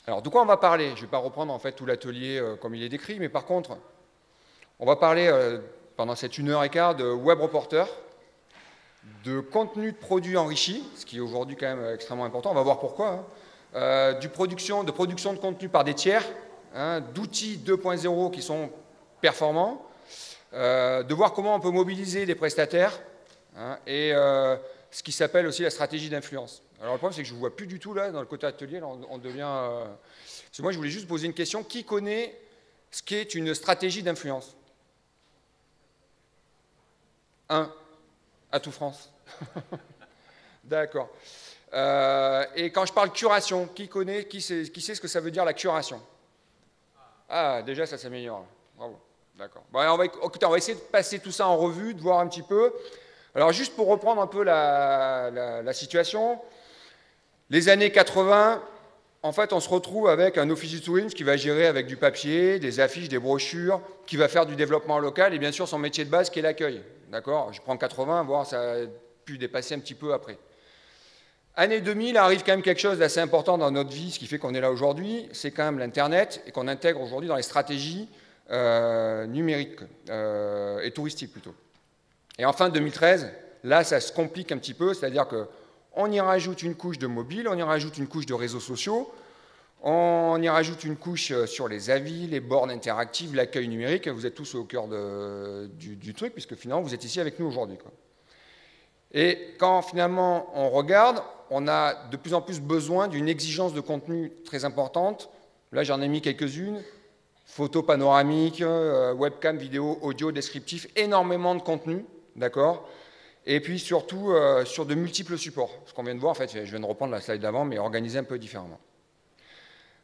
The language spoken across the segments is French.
Alors, de quoi on va parler? Je ne vais pas reprendre en fait tout l'atelier comme il est décrit, mais par contre, on va parler pendant cette 1h15 de web reporter, de contenu de produits enrichis, ce qui est aujourd'hui quand même extrêmement important, on va voir pourquoi, hein, de production de contenu par des tiers, hein, d'outils 2.0 qui sont performants, de voir comment on peut mobiliser des prestataires, hein, et ce qui s'appelle aussi la stratégie d'influence. Alors le problème c'est que je ne vous vois plus du tout là, dans le côté atelier, là, on devient... Parce que moi je voulais juste poser une question, qui connaît ce qu'est une stratégie d'influence? À tout France. D'accord. Et quand je parle curation, qui connaît, qui sait ce que ça veut dire la curation? Ah, déjà ça s'améliore. Bravo. D'accord. Bon, écoutez, on va essayer de passer tout ça en revue, de voir un petit peu. Alors juste pour reprendre un peu la situation, les années 80, en fait on se retrouve avec un Office Twins qui va gérer avec du papier, des affiches, des brochures, qui va faire du développement local et bien sûr son métier de base qui est l'accueil. D'accord? Je prends 80, voire ça a pu dépasser un petit peu après. Année 2000 arrive quand même quelque chose d'assez important dans notre vie, ce qui fait qu'on est là aujourd'hui, c'est quand même l'Internet et qu'on intègre aujourd'hui dans les stratégies numériques et touristiques plutôt. Et en fin 2013, là ça se complique un petit peu, c'est-à-dire qu'on y rajoute une couche de mobile, on y rajoute une couche de réseaux sociaux, on y rajoute une couche sur les avis, les bornes interactives, l'accueil numérique, vous êtes tous au cœur du truc, puisque finalement vous êtes ici avec nous aujourd'hui. Et quand finalement on regarde, on a de plus en plus besoin d'une exigence de contenu très importante. Là j'en ai mis quelques-unes, photos panoramiques, webcam, vidéo, audio, descriptif, énormément de contenu, d'accord? Et puis surtout sur de multiples supports. Ce qu'on vient de voir, en fait, je viens de reprendre la slide d'avant, mais organisé un peu différemment.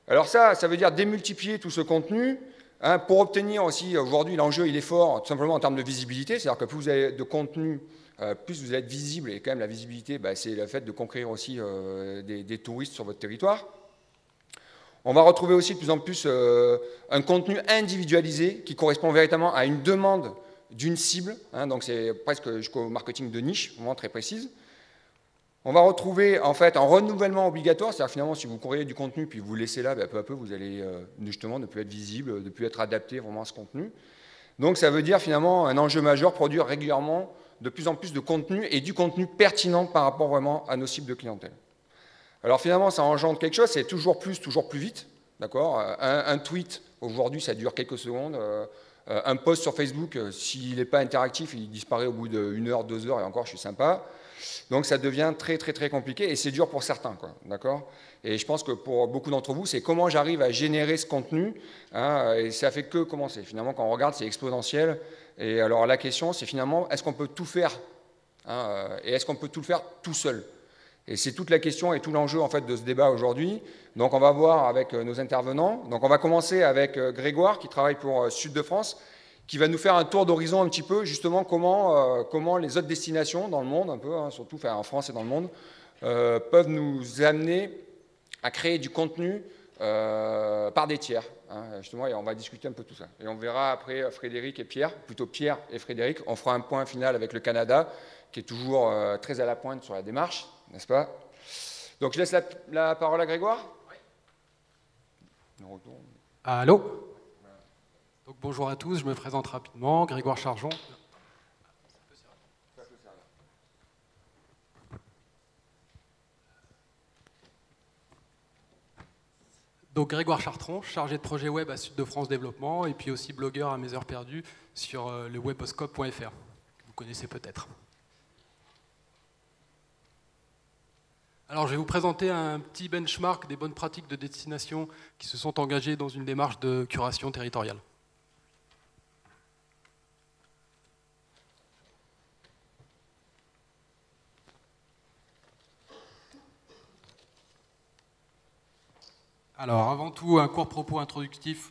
Alors ça veut dire démultiplier tout ce contenu, hein, pour obtenir aussi, aujourd'hui l'enjeu il est fort, tout simplement en termes de visibilité, c'est-à-dire que plus vous avez de contenu, plus vous êtes visible, et quand même la visibilité, c'est le fait de conquérir aussi des touristes sur votre territoire. On va retrouver aussi de plus en plus un contenu individualisé qui correspond véritablement à une demande d'une cible, hein, donc c'est presque jusqu'au marketing de niche, vraiment très précise. On va retrouver en fait un renouvellement obligatoire, c'est-à-dire finalement si vous créez du contenu puis vous laissez là, peu à peu vous allez justement ne plus être visible, ne plus être adapté vraiment à ce contenu. Donc ça veut dire finalement un enjeu majeur, produire régulièrement de plus en plus de contenu et du contenu pertinent par rapport vraiment à nos cibles de clientèle. Alors finalement ça engendre quelque chose, c'est toujours plus vite, d'accord? Un tweet aujourd'hui ça dure quelques secondes, un post sur Facebook, s'il n'est pas interactif, il disparaît au bout d'1 heure, 2 heures, et encore je suis sympa. Donc ça devient très compliqué et c'est dur pour certains, d'accord? Et je pense que pour beaucoup d'entre vous, c'est comment j'arrive à générer ce contenu, hein, et ça fait que commencer. Finalement, quand on regarde, c'est exponentiel. Et alors la question, c'est finalement, est-ce qu'on peut tout faire, hein, et est-ce qu'on peut tout le faire tout seul? Et c'est toute la question et tout l'enjeu en fait de ce débat aujourd'hui. Donc on va voir avec nos intervenants. Donc on va commencer avec Grégoire qui travaille pour Sud de France, qui va nous faire un tour d'horizon un petit peu, justement, comment les autres destinations dans le monde, un peu, hein, surtout en France et dans le monde, peuvent nous amener à créer du contenu par des tiers. Hein, justement, et on va discuter un peu tout ça. Et on verra après Frédéric et Pierre, plutôt Pierre et Frédéric. On fera un point final avec le Canada, qui est toujours très à la pointe sur la démarche, n'est-ce pas? Donc je laisse la parole à Grégoire. Oui. Allô? Donc, bonjour à tous, je me présente rapidement, Grégoire Chargeon. Donc Grégoire Chartron, chargé de projet web à Sud de France Développement et puis aussi blogueur à mes heures perdues sur le weboscope.fr, que vous connaissez peut-être. Alors je vais vous présenter un petit benchmark des bonnes pratiques de destination qui se sont engagées dans une démarche de curation territoriale. Alors, avant tout, un court propos introductif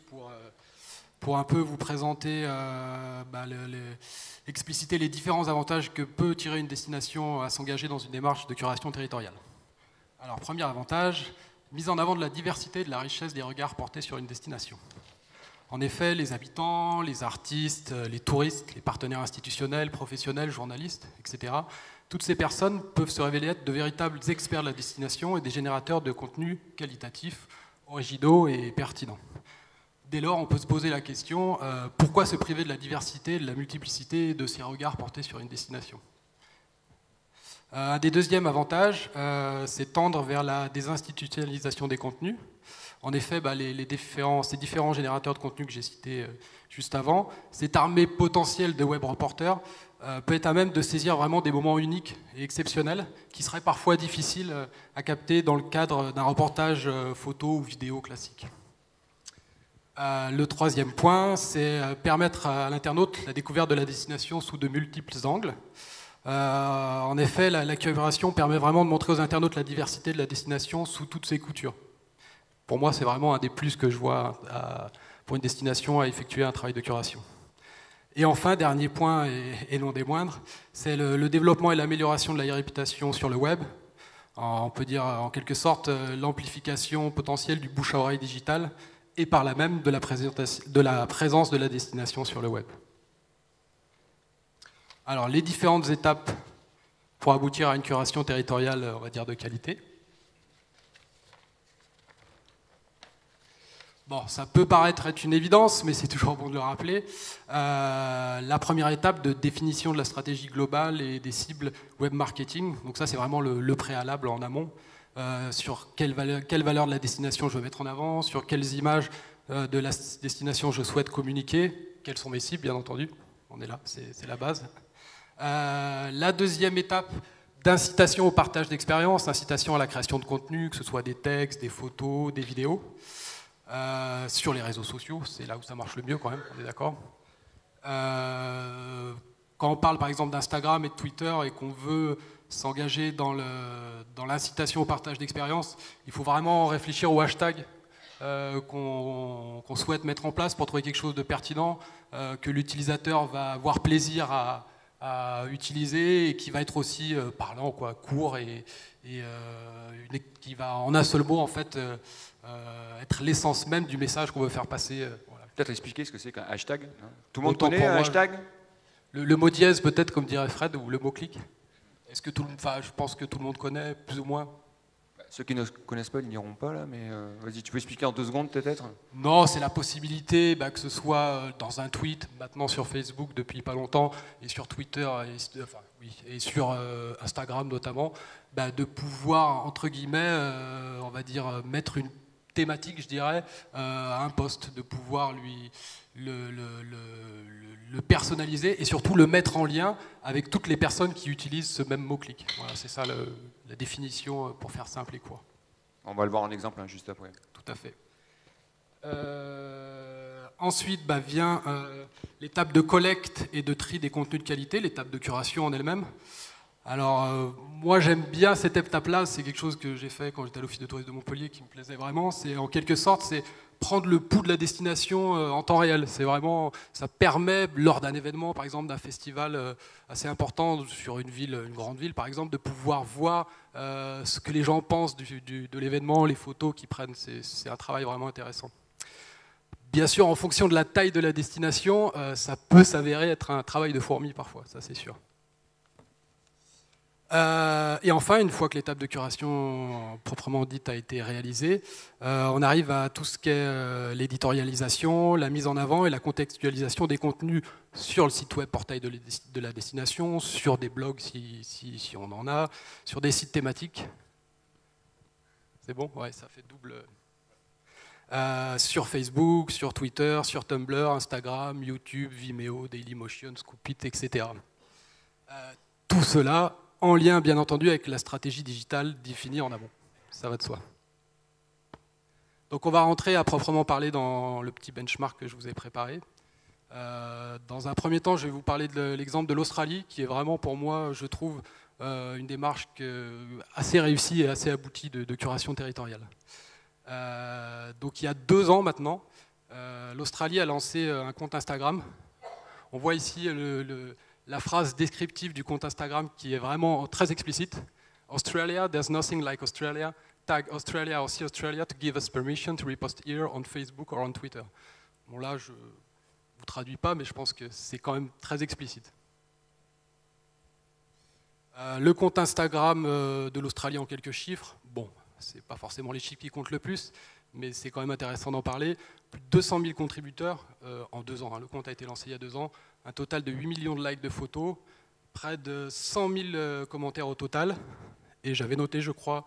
pour un peu vous présenter, expliciter les différents avantages que peut tirer une destination à s'engager dans une démarche de curation territoriale. Alors, premier avantage, mise en avant de la diversité et de la richesse des regards portés sur une destination. En effet, les habitants, les artistes, les touristes, les partenaires institutionnels, professionnels, journalistes, etc., toutes ces personnes peuvent se révéler être de véritables experts de la destination et des générateurs de contenus qualitatifs, originaux et pertinents. Dès lors, on peut se poser la question, pourquoi se priver de la diversité, de la multiplicité de ces regards portés sur une destination ? Un des deuxièmes avantages, c'est tendre vers la désinstitutionnalisation des contenus. En effet, ces différents générateurs de contenu que j'ai cités juste avant, cette armée potentielle de web reporters peut être à même de saisir vraiment des moments uniques et exceptionnels qui seraient parfois difficiles à capter dans le cadre d'un reportage photo ou vidéo classique. Le troisième point, c'est permettre à l'internaute la découverte de la destination sous de multiples angles. En effet, la curation permet vraiment de montrer aux internautes la diversité de la destination sous toutes ses coutures. Pour moi, c'est vraiment un des plus que je vois pour une destination à effectuer un travail de curation. Et enfin, dernier point, et non des moindres, c'est le développement et l'amélioration de la réputation sur le web. On peut dire en quelque sorte l'amplification potentielle du bouche à oreille digital et par là même de la présence de la destination sur le web. Alors, les différentes étapes pour aboutir à une curation territoriale, on va dire, de qualité. Bon, ça peut paraître être une évidence, mais c'est toujours bon de le rappeler. La première étape de définition de la stratégie globale et des cibles web marketing. Donc ça, c'est vraiment le préalable en amont. Sur quelle valeur de la destination je veux mettre en avant, sur quelles images de la destination je souhaite communiquer, quelles sont mes cibles, bien entendu. On est là, c'est la base. La deuxième étape, d'incitation au partage d'expériences, incitation à la création de contenu, que ce soit des textes, des photos, des vidéos. Sur les réseaux sociaux, c'est là où ça marche le mieux quand même, on est d'accord. Quand on parle par exemple d'Instagram et de Twitter et qu'on veut s'engager dans l'incitation au partage d'expériences, il faut vraiment réfléchir au hashtag qu'on souhaite mettre en place pour trouver quelque chose de pertinent, que l'utilisateur va avoir plaisir à utiliser et qui va être aussi parlant, quoi, court et qui va en un seul mot en fait être l'essence même du message qu'on veut faire passer. Voilà. Peut-être expliquer ce que c'est qu'un hashtag. Tout le monde connaît un hashtag ? Le mot dièse peut-être, comme dirait Fred, ou le mot-clic. Est-ce que je pense que tout le monde connaît, plus ou moins. Ceux qui ne connaissent pas, ils n'iront pas là, mais vas-y, tu peux expliquer en 2 secondes peut-être ? Non, c'est la possibilité que ce soit dans un tweet, maintenant sur Facebook depuis pas longtemps, et sur Twitter, et sur Instagram notamment, de pouvoir, entre guillemets, on va dire, mettre une thématique, je dirais, à un post, de pouvoir le personnaliser et surtout le mettre en lien avec toutes les personnes qui utilisent ce même mot-clic. Voilà, c'est ça la définition pour faire simple et court. On va le voir en exemple juste après. Tout à fait. Ensuite vient l'étape de collecte et de tri des contenus de qualité, l'étape de curation en elle-même. Alors, moi j'aime bien cette étape-là, c'est quelque chose que j'ai fait quand j'étais à l'Office de tourisme de Montpellier qui me plaisait vraiment. C'est en quelque sorte, c'est prendre le pouls de la destination en temps réel. C'est vraiment, ça permet, lors d'un événement, par exemple d'un festival assez important sur une grande ville par exemple, de pouvoir voir ce que les gens pensent de l'événement, les photos qu'ils prennent. C'est un travail vraiment intéressant. Bien sûr, en fonction de la taille de la destination, ça peut s'avérer être un travail de fourmi parfois, ça c'est sûr. Et enfin, une fois que l'étape de curation proprement dite a été réalisée, on arrive à tout ce qu'est l'éditorialisation, la mise en avant et la contextualisation des contenus sur le site web portail de la destination, sur des blogs si on en a, sur des sites thématiques. C'est bon ? Ouais, ça fait double. Sur Facebook, sur Twitter, sur Tumblr, Instagram, YouTube, Vimeo, Dailymotion, Scoopit, etc. Tout cela en lien, bien entendu, avec la stratégie digitale définie en amont. Ça va de soi. Donc on va rentrer à proprement parler dans le petit benchmark que je vous ai préparé. Dans un premier temps, je vais vous parler de l'exemple de l'Australie, qui est vraiment pour moi, je trouve, une démarche assez réussie et assez aboutie de curation territoriale. Donc il y a 2 ans maintenant, l'Australie a lancé un compte Instagram. On voit ici la phrase descriptive du compte Instagram qui est vraiment très explicite. Australia, there's nothing like Australia. Tag Australia or see Australia to give us permission to repost here on Facebook or on Twitter. Bon là, je ne vous traduis pas, mais je pense que c'est quand même très explicite. Le compte Instagram de l'Australie en quelques chiffres. Bon, ce n'est pas forcément les chiffres qui comptent le plus, mais c'est quand même intéressant d'en parler. Plus de 200 000 contributeurs en 2 ans. Hein. Le compte a été lancé il y a 2 ans. Un total de 8 millions de likes de photos. Près de 100 000 commentaires au total. Et j'avais noté, je crois,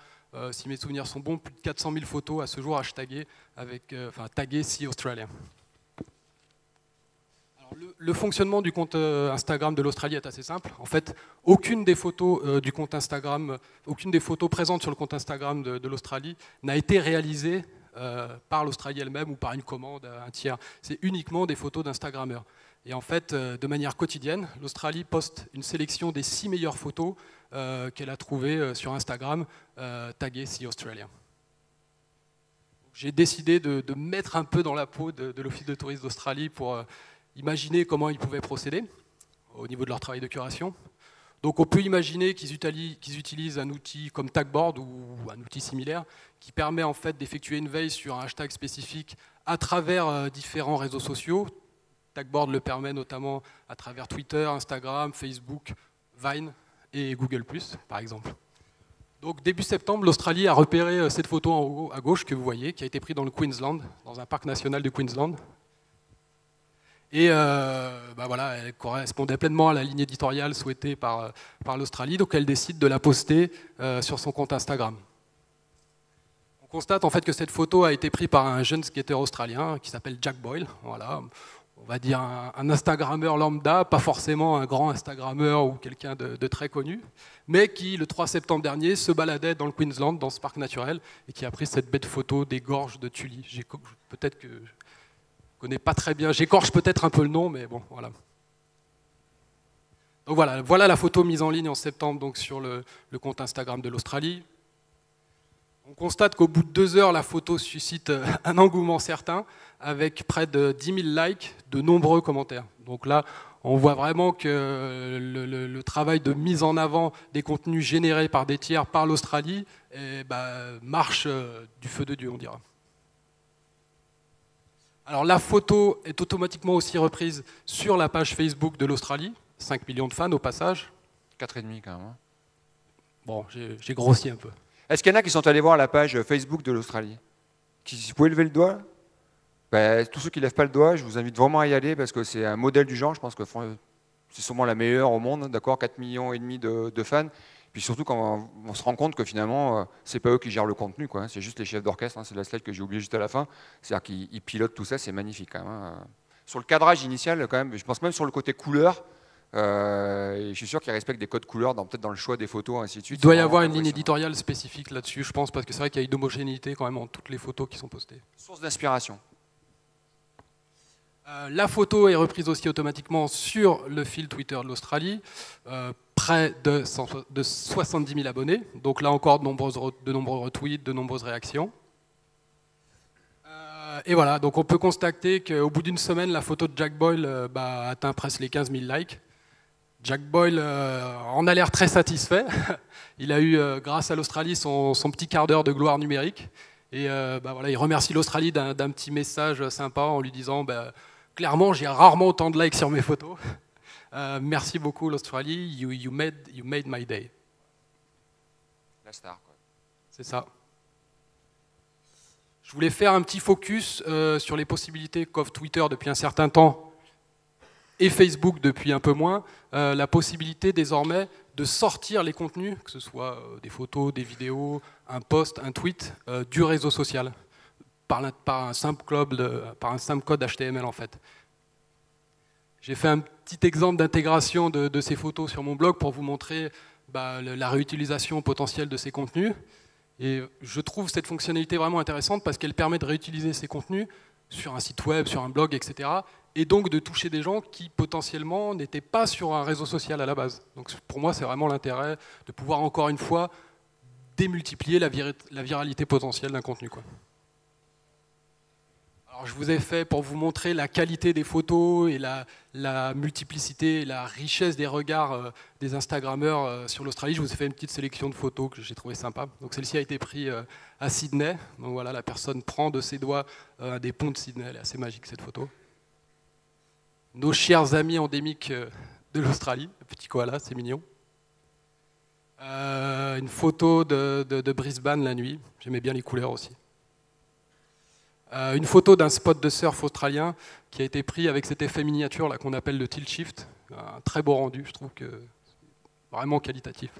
si mes souvenirs sont bons, plus de 400 000 photos à ce jour hashtaguées avec, taguées Sea Australia. Le fonctionnement du compte Instagram de l'Australie est assez simple. En fait, aucune des photos du compte Instagram, aucune des photos présentes sur le compte Instagram de l'Australie n'a été réalisée par l'Australie elle-même ou par une commande à un tiers. C'est uniquement des photos d'Instagrammeurs. Et en fait, de manière quotidienne, l'Australie poste une sélection des 6 meilleures photos qu'elle a trouvées sur Instagram, taguées Sea Australia. J'ai décidé de mettre un peu dans la peau de l'Office de tourisme d'Australie pour imaginer comment ils pouvaient procéder au niveau de leur travail de curation. Donc on peut imaginer qu'ils utilisent un outil comme Tagboard ou un outil similaire qui permet en fait d'effectuer une veille sur un hashtag spécifique à travers différents réseaux sociaux. Tagboard le permet notamment à travers Twitter, Instagram, Facebook, Vine et Google+, par exemple. Donc début septembre, l'Australie a repéré cette photo en haut à gauche que vous voyez, qui a été prise dans le Queensland, dans un parc national du Queensland. Et voilà, elle correspondait pleinement à la ligne éditoriale souhaitée par l'Australie, donc elle décide de la poster sur son compte Instagram. On constate en fait que cette photo a été prise par un jeune skater australien qui s'appelle Jack Boyle. Voilà, on va dire un Instagrammeur lambda, pas forcément un grand Instagrammeur ou quelqu'un de très connu, mais qui, le 3 septembre dernier, se baladait dans le Queensland, dans ce parc naturel, et qui a pris cette bête photo des gorges de Tully. Peut-être que je ne connais pas très bien, j'écorche peut-être un peu le nom, mais bon, voilà. Donc voilà la photo mise en ligne en septembre donc, sur le compte Instagram de l'Australie. On constate qu'au bout de 2 heures, la photo suscite un engouement certain, avec près de 10 000 likes, de nombreux commentaires. Donc là, on voit vraiment que le travail de mise en avant des contenus générés par des tiers par l'Australie marche du feu de Dieu, on dira. Alors la photo est automatiquement aussi reprise sur la page Facebook de l'Australie, 5 millions de fans au passage. 4,5 quand même. Bon, j'ai grossi un peu. Est-ce qu'il y en a qui sont allés voir la page Facebook de l'Australie? Vous pouvez lever le doigt? Tous ceux qui ne lèvent pas le doigt, je vous invite vraiment à y aller parce que c'est un modèle du genre. Je pense que c'est sûrement la meilleure au monde, d'accord, 4,5 millions de fans. Puis surtout quand on se rend compte que finalement, c'est pas eux qui gèrent le contenu, quoi. C'est juste les chefs d'orchestre. Hein, c'est la slide que j'ai oubliée juste à la fin. C'est-à-dire qu'ils pilotent tout ça, c'est magnifique quand même. Hein. Sur le cadrage initial, quand même, je pense même sur le côté couleur. Et je suis sûr qu'ils respectent des codes couleurs, peut-être dans le choix des photos, ainsi de suite. Il doit y avoir une ligne éditoriale spécifique là-dessus, je pense, parce que c'est vrai qu'il y a une homogénéité quand même en toutes les photos qui sont postées. Source d'inspiration. La photo est reprise aussi automatiquement sur le fil Twitter de l'Australie, près de 70 000 abonnés. Donc là encore, de nombreux retweets, de nombreuses réactions. Et voilà, donc on peut constater qu'au bout d'une semaine, la photo de Jack Boyle a atteint presque les 15 000 likes. Jack Boyle en a l'air très satisfait. Il a eu, grâce à l'Australie, son petit quart d'heure de gloire numérique. Et voilà, il remercie l'Australie d'un petit message sympa en lui disant clairement, j'ai rarement autant de likes sur mes photos. Merci beaucoup l'Australie, you made my day. La star, quoi. C'est ça. Je voulais faire un petit focus sur les possibilités qu'offre Twitter depuis un certain temps et Facebook depuis un peu moins, la possibilité désormais de sortir les contenus, que ce soit des photos, des vidéos, un post, un tweet, du réseau social, par un simple code HTML en fait. J'ai fait un petit exemple d'intégration de ces photos sur mon blog pour vous montrer la réutilisation potentielle de ces contenus. Et je trouve cette fonctionnalité vraiment intéressante parce qu'elle permet de réutiliser ces contenus sur un site web, sur un blog, etc. Et donc de toucher des gens qui potentiellement n'étaient pas sur un réseau social à la base. Donc pour moi, c'est vraiment l'intérêt de pouvoir encore une fois démultiplier la viralité potentielle d'un contenu, quoi. Alors, je vous ai fait pour vous montrer la qualité des photos et la multiplicité et la richesse des regards des Instagrammeurs sur l'Australie. Je vous ai fait une petite sélection de photos que j'ai trouvé sympa. Donc celle-ci a été prise à Sydney. Donc voilà, la personne prend de ses doigts un des ponts de Sydney. Elle est assez magique cette photo. Nos chers amis endémiques de l'Australie, le petit koala, c'est mignon. Une photo de Brisbane la nuit. J'aimais bien les couleurs aussi. Une photo d'un spot de surf australien qui a été pris avec cet effet miniature là qu'on appelle le tilt shift. Un très beau rendu, je trouve que vraiment qualitatif.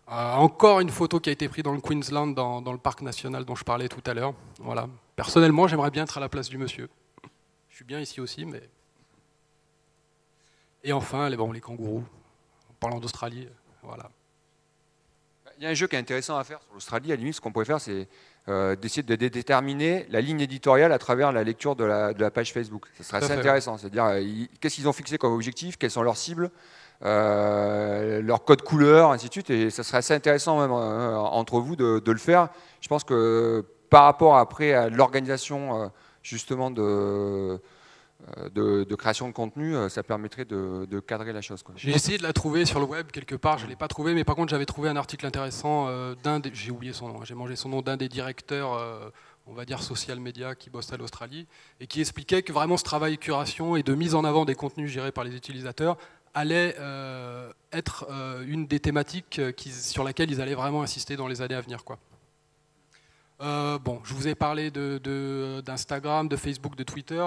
Encore une photo qui a été prise dans le Queensland, dans le parc national dont je parlais tout à l'heure. Voilà. Personnellement, j'aimerais bien être à la place du monsieur. Je suis bien ici aussi, mais... Et enfin, les kangourous. En parlant d'Australie, voilà. Il y a un jeu qui est intéressant à faire sur l'Australie. À la limite, ce qu'on pourrait faire, c'est d'essayer de déterminer la ligne éditoriale à travers la lecture de la page Facebook. Ça serait assez intéressant. C'est-à-dire, qu'est-ce qu'ils ont fixé comme objectif, quelles sont leurs cibles, leur code couleur, ainsi de suite. Et ça serait assez intéressant même entre vous de le faire. Je pense que par rapport après à l'organisation justement de création de contenu, ça permettrait de cadrer la chose. J'ai essayé de la trouver sur le web quelque part, je ne l'ai pas trouvée, mais par contre j'avais trouvé un article intéressant j'ai oublié son nom, j'ai mangé son nom, d'un des directeurs, on va dire social media, qui bosse à l'Australie, et qui expliquait que vraiment ce travail de curation et de mise en avant des contenus gérés par les utilisateurs allait être une des thématiques sur laquelle ils allaient vraiment insister dans les années à venir, quoi. Je vous ai parlé d'Instagram, de Facebook, de Twitter.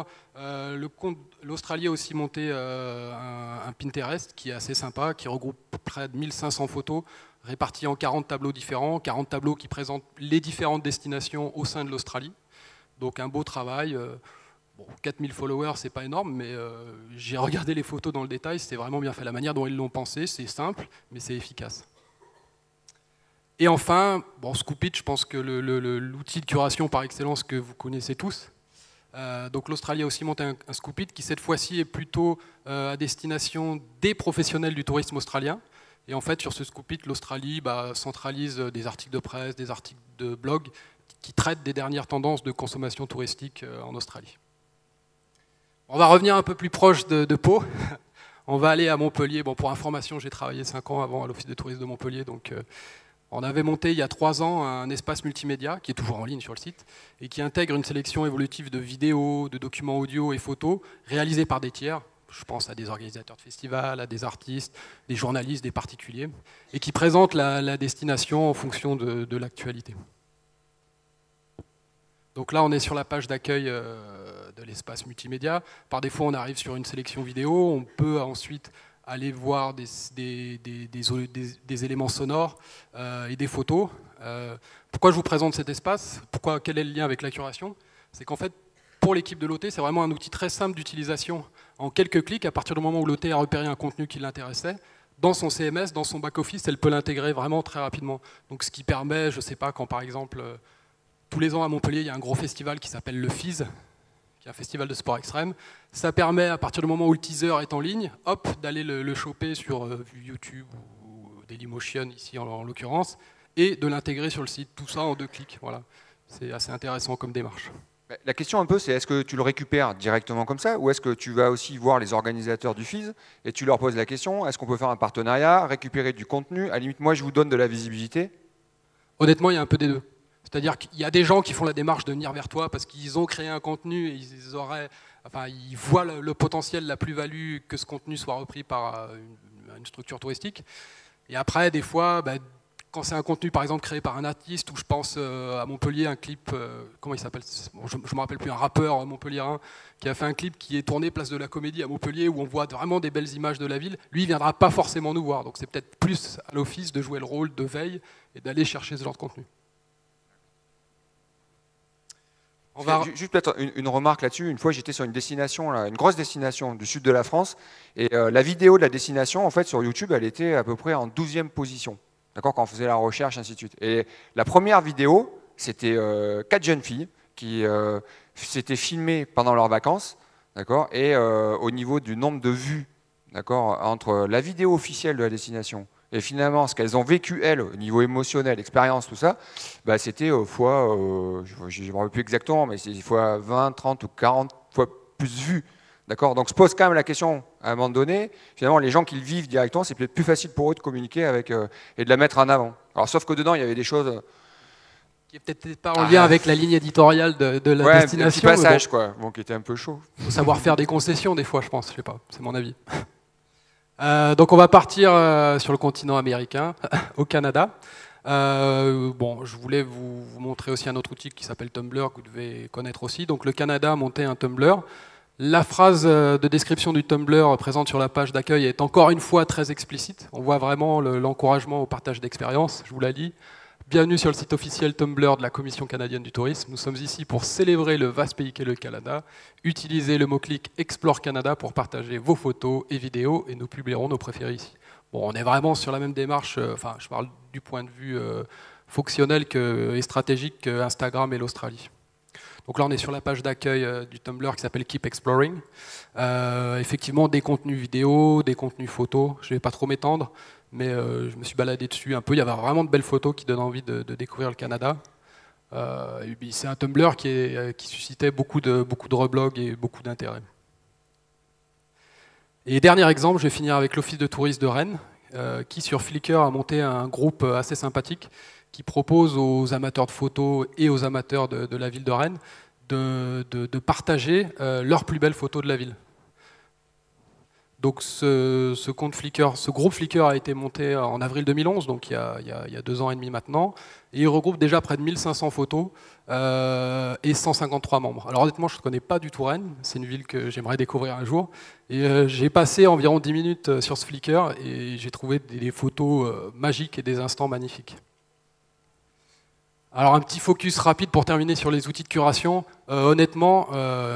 L'Australie a aussi monté un Pinterest qui est assez sympa, qui regroupe près de 1500 photos réparties en 40 tableaux différents, 40 tableaux qui présentent les différentes destinations au sein de l'Australie. Donc un beau travail. 4000 followers, c'est pas énorme, mais j'ai regardé les photos dans le détail, c'était vraiment bien fait. La manière dont ils l'ont pensé, c'est simple, mais c'est efficace. Et enfin, Scoopit, je pense que l'outil de curation par excellence que vous connaissez tous. Donc l'Australie a aussi monté un Scoopit qui cette fois-ci est plutôt à destination des professionnels du tourisme australien. Et en fait, sur ce Scoopit, l'Australie centralise des articles de presse, des articles de blog qui traitent des dernières tendances de consommation touristique en Australie. On va revenir un peu plus proche de Pau. On va aller à Montpellier. Pour information, j'ai travaillé 5 ans avant à l'Office de tourisme de Montpellier, donc... On avait monté il y a 3 ans un espace multimédia qui est toujours en ligne sur le site et qui intègre une sélection évolutive de vidéos, de documents audio et photos réalisés par des tiers. Je pense à des organisateurs de festivals, à des artistes, des journalistes, des particuliers, et qui présentent la destination en fonction de l'actualité. Donc là, on est sur la page d'accueil de l'espace multimédia. Par défaut, on arrive sur une sélection vidéo. On peut ensuite aller voir des éléments sonores et des photos. Pourquoi je vous présente cet espace? Quel est le lien avec la curation? C'est qu'en fait, pour l'équipe de l'OT, c'est vraiment un outil très simple d'utilisation. En quelques clics, à partir du moment où l'OT a repéré un contenu qui l'intéressait, dans son CMS, dans son back-office, elle peut l'intégrer vraiment très rapidement. Donc, ce qui permet, je ne sais pas, quand par exemple, tous les ans à Montpellier, il y a un gros festival qui s'appelle le FIS, qui est un festival de sport extrême. Ça permet, à partir du moment où le teaser est en ligne, hop, d'aller le choper sur YouTube ou Dailymotion, ici en l'occurrence, et de l'intégrer sur le site. Tout ça en 2 clics. Voilà. C'est assez intéressant comme démarche. La question un peu, c'est est-ce que tu le récupères directement comme ça, ou est-ce que tu vas aussi voir les organisateurs du FIS et tu leur poses la question, est-ce qu'on peut faire un partenariat, récupérer du contenu? À la limite, moi, je vous donne de la visibilité. Honnêtement, il y a un peu des deux. C'est-à-dire qu'il y a des gens qui font la démarche de venir vers toi parce qu'ils ont créé un contenu et ils voient le potentiel, la plus-value que ce contenu soit repris par une structure touristique. Et après, des fois, quand c'est un contenu par exemple créé par un artiste, ou je pense à Montpellier, un clip, comment il s'appelle, je ne me rappelle plus, un rappeur montpelliérain qui a fait un clip qui est tourné place de la Comédie à Montpellier où on voit vraiment des belles images de la ville. Lui, il ne viendra pas forcément nous voir. Donc c'est peut-être plus à l'office de jouer le rôle de veille et d'aller chercher ce genre de contenu. Juste peut-être une remarque là-dessus. Une fois, j'étais sur une destination, là, une grosse destination du sud de la France, et la vidéo de la destination, en fait, sur YouTube, elle était à peu près en 12e position. D'accord, quand on faisait la recherche, ainsi de suite. Et la première vidéo, c'était 4 jeunes filles qui s'étaient filmées pendant leurs vacances, d'accord, et au niveau du nombre de vues, d'accord, entre la vidéo officielle de la destination Et finalement, ce qu'elles ont vécu, elles, au niveau émotionnel, expérience, tout ça, bah, c'était fois, je ne me rappelle plus exactement, mais c'est fois 20, 30 ou 40 fois plus vu. D'accord. Donc se pose quand même la question, à un moment donné, finalement, les gens qui le vivent directement, c'est peut-être plus facile pour eux de communiquer avec, et de la mettre en avant. Alors, sauf que dedans, il y avait des choses... Qui est peut-être pas en lien avec la ligne éditoriale de la ouais, destination. un petit passage, quoi, bon, qui était un peu chaud. Il faut savoir faire des concessions, des fois, je pense. Je sais pas, c'est mon avis. Donc on va partir sur le continent américain, au Canada. Bon, je voulais vous montrer aussi un autre outil qui s'appelle Tumblr, que vous devez connaître aussi. Donc le Canada a monté un Tumblr. La phrase de description du Tumblr présente sur la page d'accueil est encore une fois très explicite. On voit vraiment l'encouragement au partage d'expériences. Je vous la lis. Bienvenue sur le site officiel Tumblr de la Commission canadienne du tourisme. Nous sommes ici pour célébrer le vaste pays qu'est le Canada. Utilisez le mot-clic Explore Canada pour partager vos photos et vidéos et nous publierons nos préférés ici. Bon, on est vraiment sur la même démarche, enfin je parle du point de vue fonctionnel et stratégique qu'Instagram et l'Australie. Donc là on est sur la page d'accueil du Tumblr qui s'appelle Keep Exploring. Effectivement des contenus vidéo, des contenus photos, je ne vais pas trop m'étendre. Mais je me suis baladé dessus un peu. Il y avait vraiment de belles photos qui donnent envie de découvrir le Canada. C'est un Tumblr qui suscitait beaucoup de reblogs et beaucoup d'intérêt. Et dernier exemple, je vais finir avec l'Office de tourisme de Rennes, qui sur Flickr a monté un groupe assez sympathique qui propose aux amateurs de photos et aux amateurs de la ville de Rennes de partager leurs plus belles photos de la ville. Donc ce compte Flickr, ce groupe Flickr a été monté en avril 2011, donc il y a 2 ans et demi maintenant, et il regroupe déjà près de 1500 photos et 153 membres. Alors honnêtement, je ne connais pas du tout Rennes, c'est une ville que j'aimerais découvrir un jour, et j'ai passé environ 10 minutes sur ce Flickr et j'ai trouvé des photos magiques et des instants magnifiques. Alors un petit focus rapide pour terminer sur les outils de curation. Honnêtement,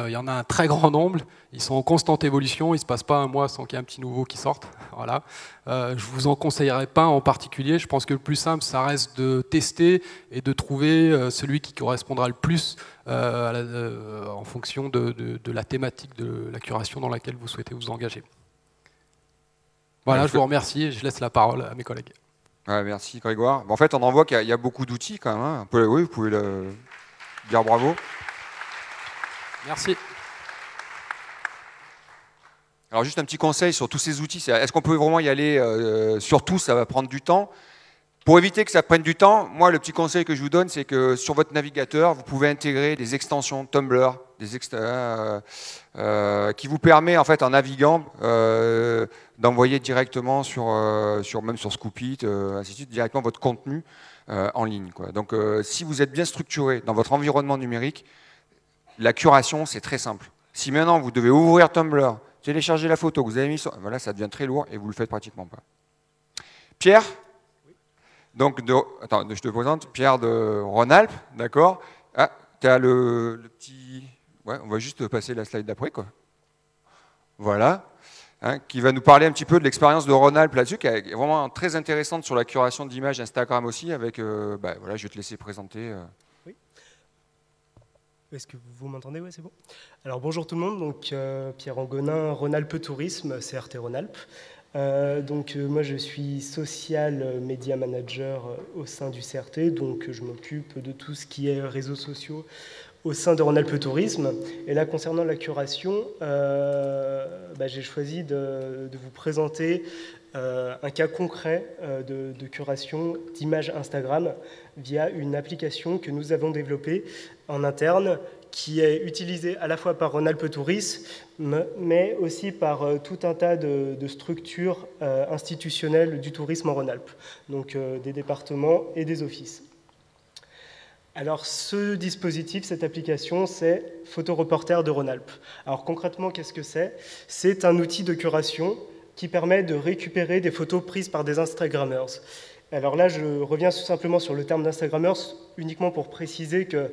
il y en a un très grand nombre. Ils sont en constante évolution. Il ne se passe pas un mois sans qu'il y ait un petit nouveau qui sorte. Voilà. Je ne vous en conseillerais pas en particulier. Je pense que le plus simple, ça reste de tester et de trouver celui qui correspondra le plus en fonction de la thématique de la curation dans laquelle vous souhaitez vous engager. Voilà, je vous remercie et je laisse la parole à mes collègues. Ouais, merci Grégoire. En fait, on en voit qu'il y a beaucoup d'outils quand même. Hein. Oui, vous pouvez dire bravo. Merci. Alors juste un petit conseil sur tous ces outils. Est-ce qu'on peut vraiment y aller sur tous? Ça va prendre du temps. Pour éviter que ça prenne du temps, moi, le petit conseil que je vous donne, c'est que sur votre navigateur, vous pouvez intégrer des extensions Tumblr, qui vous permet, en fait, en naviguant, d'envoyer directement même sur Scoopit, ainsi de suite, directement votre contenu en ligne, quoi. Donc, si vous êtes bien structuré dans votre environnement numérique, la curation, c'est très simple. Si maintenant, vous devez ouvrir Tumblr, télécharger la photo que vous avez mise, voilà, ça devient très lourd et vous ne le faites pratiquement pas. Pierre ? Donc, attends, je te présente Pierre de Rhône-Alpes, d'accord. Ah, tu as le petit... Ouais, on va juste passer la slide d'après, quoi. Voilà. Hein, qui va nous parler un petit peu de l'expérience de Rhône-Alpes là-dessus, qui est vraiment très intéressante sur la curation d'images Instagram aussi, avec... voilà, je vais te laisser présenter. Oui. Est-ce que vous m'entendez? Oui, c'est bon. Alors, bonjour tout le monde. Donc, Pierre Angonin, Rhône-Alpes Tourisme, CRT Rhône-Alpes. Moi je suis social media manager au sein du CRT, donc je m'occupe de tout ce qui est réseaux sociaux au sein de Rhône-Alpes Tourisme. Et là concernant la curation, j'ai choisi de vous présenter un cas concret de curation d'images Instagram via une application que nous avons développée en interne, qui est utilisée à la fois par Rhône-Alpes Tourisme, mais aussi par tout un tas de structures institutionnelles du tourisme en Rhône-Alpes, donc des départements et des offices. Alors ce dispositif, cette application, c'est Photoreporter de Rhône-Alpes. Alors concrètement, qu'est-ce que c'est? C'est un outil de curation qui permet de récupérer des photos prises par des Instagrammeurs. Alors là, je reviens tout simplement sur le terme d'Instagrammeurs, uniquement pour préciser que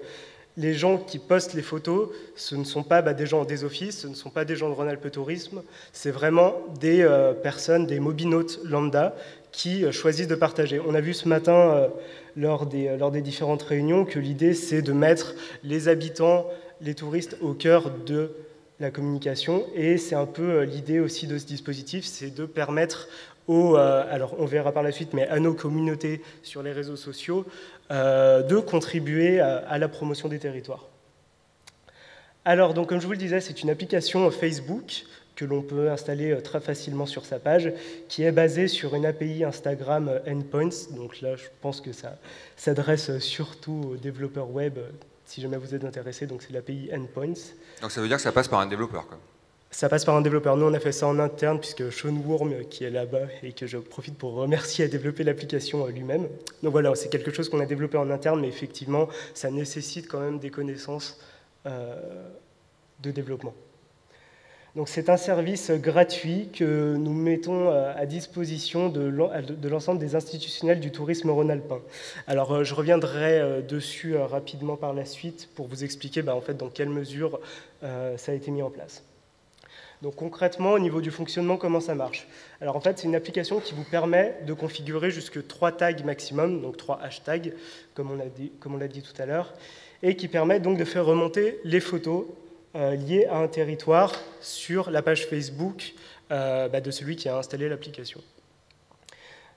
les gens qui postent les photos, ce ne sont pas des gens des offices, ce ne sont pas des gens de Rhône-Alpes Tourisme, c'est vraiment des personnes, des mobinautes lambda qui choisissent de partager. On a vu ce matin, lors des différentes réunions, que l'idée c'est de mettre les habitants, les touristes au cœur de la communication, et c'est un peu l'idée aussi de ce dispositif, c'est de permettre alors on verra par la suite, mais à nos communautés sur les réseaux sociaux, de contribuer à la promotion des territoires. Alors, donc, comme je vous le disais, c'est une application Facebook que l'on peut installer très facilement sur sa page, qui est basée sur une API Instagram Endpoints. Donc là, je pense que ça s'adresse surtout aux développeurs web, si jamais vous êtes intéressés. Donc c'est l'API Endpoints. Donc ça veut dire que ça passe par un développeur, quoi. Ça passe par un développeur. Nous, on a fait ça en interne, puisque Sean Worm, qui est là-bas, et que je profite pour remercier, a développé l'application lui-même. Donc voilà, c'est quelque chose qu'on a développé en interne, mais effectivement, ça nécessite quand même des connaissances de développement. Donc c'est un service gratuit que nous mettons à disposition de l'ensemble des institutionnels du tourisme rhône-alpin. Alors je reviendrai dessus rapidement par la suite pour vous expliquer en fait, dans quelle mesure ça a été mis en place. Donc concrètement, au niveau du fonctionnement, comment ça marche? Alors en fait, c'est une application qui vous permet de configurer jusque 3 tags maximum, donc 3 hashtags, comme on l'a dit tout à l'heure, et qui permet donc de faire remonter les photos liées à un territoire sur la page Facebook de celui qui a installé l'application.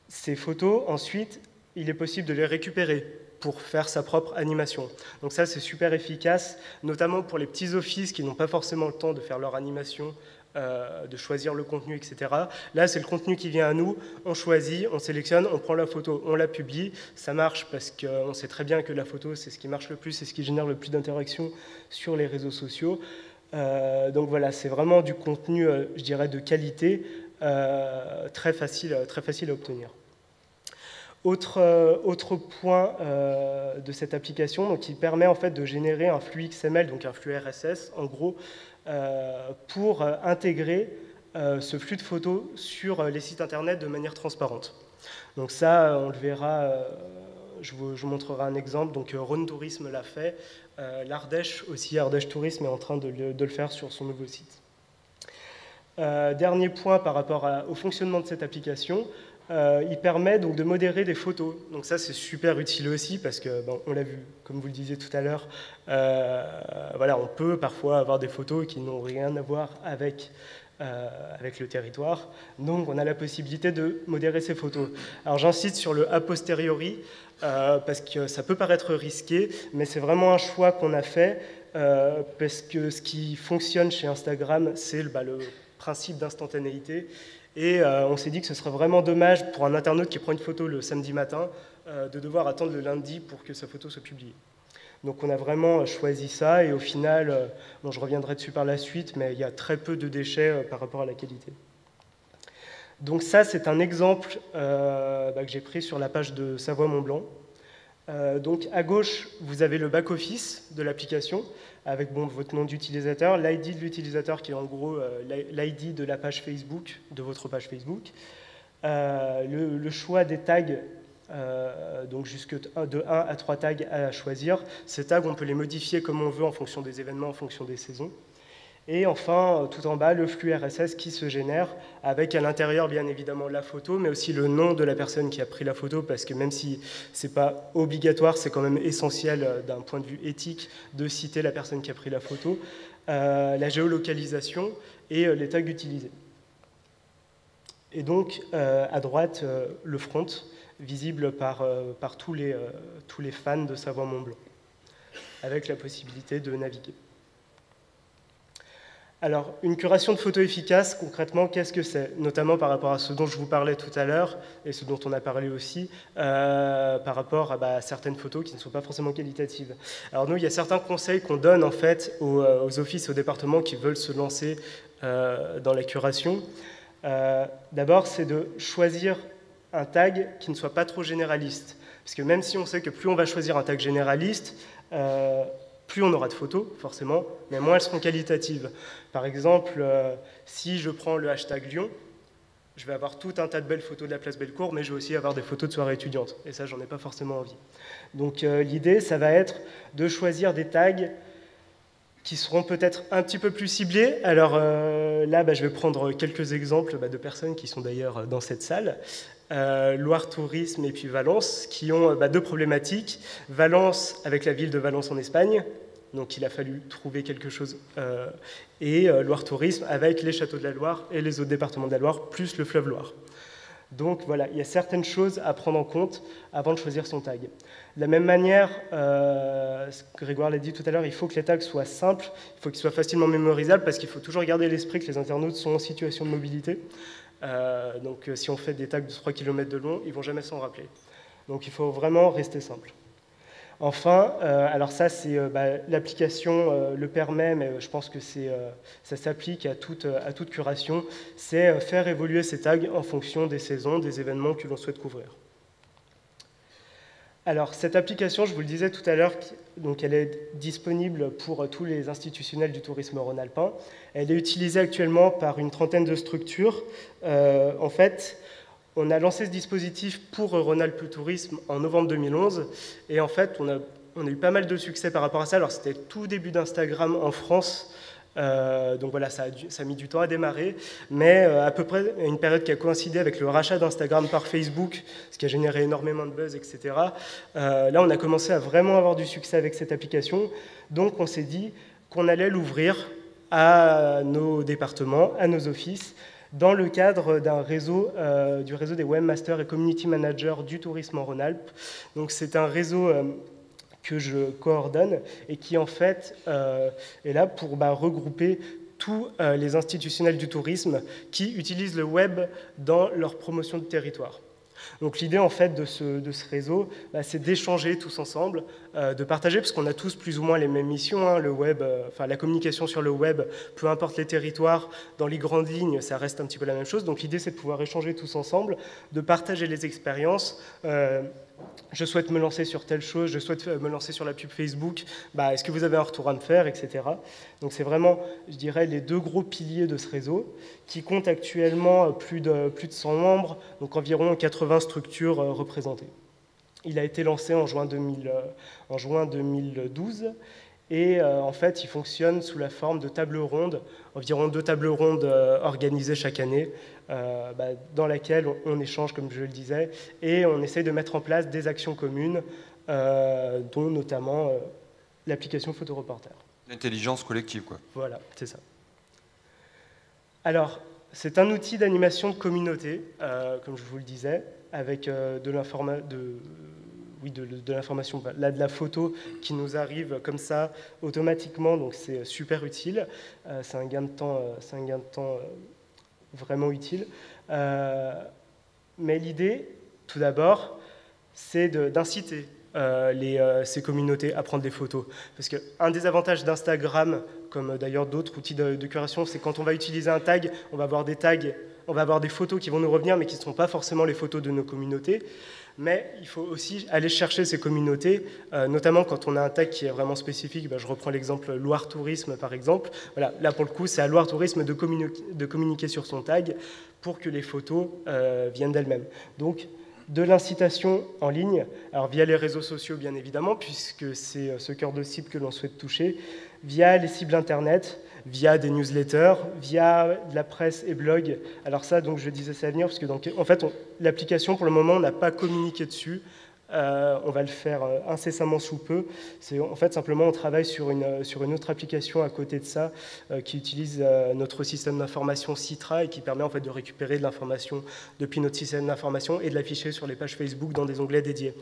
Ces photos, ensuite, il est possible de les récupérer pour faire sa propre animation. Donc ça, c'est super efficace, notamment pour les petits offices qui n'ont pas forcément le temps de faire leur animation, de choisir le contenu, etc. Là, c'est le contenu qui vient à nous, on choisit, on sélectionne, on prend la photo, on la publie. Ça marche parce qu'on sait très bien que la photo, c'est ce qui marche le plus, c'est ce qui génère le plus d'interactions sur les réseaux sociaux. Donc voilà, c'est vraiment du contenu, je dirais, de qualité, très facile à obtenir. Autre point de cette application, donc, qui permet en fait de générer un flux XML, donc un flux RSS, en gros, pour intégrer ce flux de photos sur les sites internet de manière transparente. Donc ça, on le verra, je vous montrerai un exemple. Donc Rhône Tourisme l'a fait, l'Ardèche aussi, Ardèche Tourisme est en train de le faire sur son nouveau site. Dernier point par rapport au fonctionnement de cette application, il permet donc de modérer des photos. Donc ça, c'est super utile aussi parce que, on l'a vu, comme vous le disiez tout à l'heure, voilà, on peut parfois avoir des photos qui n'ont rien à voir avec le territoire. Donc on a la possibilité de modérer ces photos. Alors j'insiste sur le a posteriori parce que ça peut paraître risqué, mais c'est vraiment un choix qu'on a fait parce que ce qui fonctionne chez Instagram, c'est le principe d'instantanéité. Et on s'est dit que ce serait vraiment dommage pour un internaute qui prend une photo le samedi matin de devoir attendre le lundi pour que sa photo soit publiée. Donc on a vraiment choisi ça et au final, je reviendrai dessus par la suite, mais il y a très peu de déchets par rapport à la qualité. Donc ça, c'est un exemple que j'ai pris sur la page de Savoie-Mont-Blanc. Donc à gauche, vous avez le back-office de l'application avec votre nom d'utilisateur, l'ID de l'utilisateur qui est en gros l'ID de la page Facebook, de votre page Facebook, le choix des tags, donc jusque de 1 à 3 tags à choisir. Ces tags, on peut les modifier comme on veut en fonction des événements, en fonction des saisons. Et enfin, tout en bas, le flux RSS qui se génère avec à l'intérieur, bien évidemment, la photo, mais aussi le nom de la personne qui a pris la photo, parce que même si ce n'est pas obligatoire, c'est quand même essentiel d'un point de vue éthique de citer la personne qui a pris la photo, la géolocalisation et les tags utilisés. Et donc, à droite, le front, visible par tous les fans de Savoie-Mont-Blanc, avec la possibilité de naviguer. Alors, une curation de photos efficace, concrètement, qu'est-ce que c'est? Notamment par rapport à ce dont je vous parlais tout à l'heure, et ce dont on a parlé aussi, par rapport à certaines photos qui ne sont pas forcément qualitatives. Alors nous, il y a certains conseils qu'on donne en fait aux offices, aux départements qui veulent se lancer dans la curation. D'abord, c'est de choisir un tag qui ne soit pas trop généraliste. Parce que même si on sait que plus on va choisir un tag généraliste, plus on aura de photos, forcément, mais moins elles seront qualitatives. Par exemple, si je prends le hashtag Lyon, je vais avoir tout un tas de belles photos de la place Bellecour, mais je vais aussi avoir des photos de soirées étudiantes. Et ça, j'en ai pas forcément envie. Donc l'idée, ça va être de choisir des tags qui seront peut-être un petit peu plus ciblés. Alors là, je vais prendre quelques exemples de personnes qui sont d'ailleurs dans cette salle. Loire Tourisme et puis Valence, qui ont deux problématiques. Valence avec la ville de Valence en Espagne, donc il a fallu trouver quelque chose. Et Loire Tourisme avec les châteaux de la Loire et les autres départements de la Loire, plus le fleuve Loire. Donc voilà, il y a certaines choses à prendre en compte avant de choisir son tag. De la même manière, Grégoire l'a dit tout à l'heure, il faut que les tags soient simples, il faut qu'ils soient facilement mémorisables, parce qu'il faut toujours garder à l'esprit que les internautes sont en situation de mobilité. Donc si on fait des tags de 3 km de long, ils ne vont jamais s'en rappeler. Donc il faut vraiment rester simple. Enfin, alors ça, c'est l'application le permet, mais je pense que ça s'applique à toute curation, c'est faire évoluer ces tags en fonction des saisons, des événements que l'on souhaite couvrir. Alors, cette application, je vous le disais tout à l'heure, donc elle est disponible pour tous les institutionnels du tourisme rhône-alpin. Elle est utilisée actuellement par une trentaine de structures. En fait, on a lancé ce dispositif pour Rhône-Alpes Tourisme en novembre 2011, et en fait, on a eu pas mal de succès par rapport à ça. Alors, c'était tout début d'Instagram en France, donc voilà, ça a mis du temps à démarrer, mais à peu près une période qui a coïncidé avec le rachat d'Instagram par Facebook, ce qui a généré énormément de buzz, etc. Là, on a commencé à vraiment avoir du succès avec cette application, donc on s'est dit qu'on allait l'ouvrir à nos départements, à nos offices, dans le cadre d'un réseau, du réseau des webmasters et community managers du tourisme en Rhône-Alpes. Donc c'est un réseau que je coordonne et qui en fait est là pour regrouper tous les institutionnels du tourisme qui utilisent le web dans leur promotion de territoire. Donc l'idée en fait de ce réseau, c'est d'échanger tous ensemble, de partager, parce qu'on a tous plus ou moins les mêmes missions, hein, le web, la communication sur le web, peu importe les territoires, dans les grandes lignes, ça reste un petit peu la même chose. Donc l'idée c'est de pouvoir échanger tous ensemble, de partager les expériences. Je souhaite me lancer sur telle chose, je souhaite me lancer sur la pub Facebook, est-ce que vous avez un retour à me faire, etc. Donc c'est vraiment, je dirais, les deux gros piliers de ce réseau, qui compte actuellement plus de 100 membres, donc environ 80 structures représentées. Il a été lancé en juin 2012, et en fait, il fonctionne sous la forme de tables rondes, environ 2 tables rondes organisées chaque année, dans laquelle on échange, comme je le disais, et on essaie de mettre en place des actions communes, dont notamment l'application Photoreporter. L'intelligence collective, quoi. Voilà, c'est ça. Alors, c'est un outil d'animation de communauté, comme je vous le disais, avec de l'information, là, de la photo qui nous arrive comme ça automatiquement, donc c'est super utile. C'est un gain de temps, vraiment utile. Mais l'idée, tout d'abord, c'est d'inciter ces communautés à prendre des photos. Parce qu'un des avantages d'Instagram, comme d'ailleurs d'autres outils de curation, c'est quand on va utiliser un tag, on va avoir des tags, on va avoir des photos qui vont nous revenir, mais qui ne sont pas forcément les photos de nos communautés. Mais il faut aussi aller chercher ces communautés, notamment quand on a un tag qui est vraiment spécifique. Je reprends l'exemple Loire Tourisme, par exemple. Voilà, là, pour le coup, c'est à Loire Tourisme de communiquer sur son tag pour que les photos viennent d'elles-mêmes. Donc, de l'incitation en ligne, alors via les réseaux sociaux, bien évidemment, puisque c'est ce cœur de cible que l'on souhaite toucher, via les cibles Internet, via des newsletters, via de la presse et blog. Alors ça, donc je disais ça à venir, parce que en fait, l'application, pour le moment, on n'a pas communiqué dessus. On va le faire incessamment sous peu. En fait, simplement, on travaille sur une autre application à côté de ça, qui utilise notre système d'information Citra et qui permet en fait de récupérer de l'information depuis notre système d'information et de l'afficher sur les pages Facebook dans des onglets dédiés.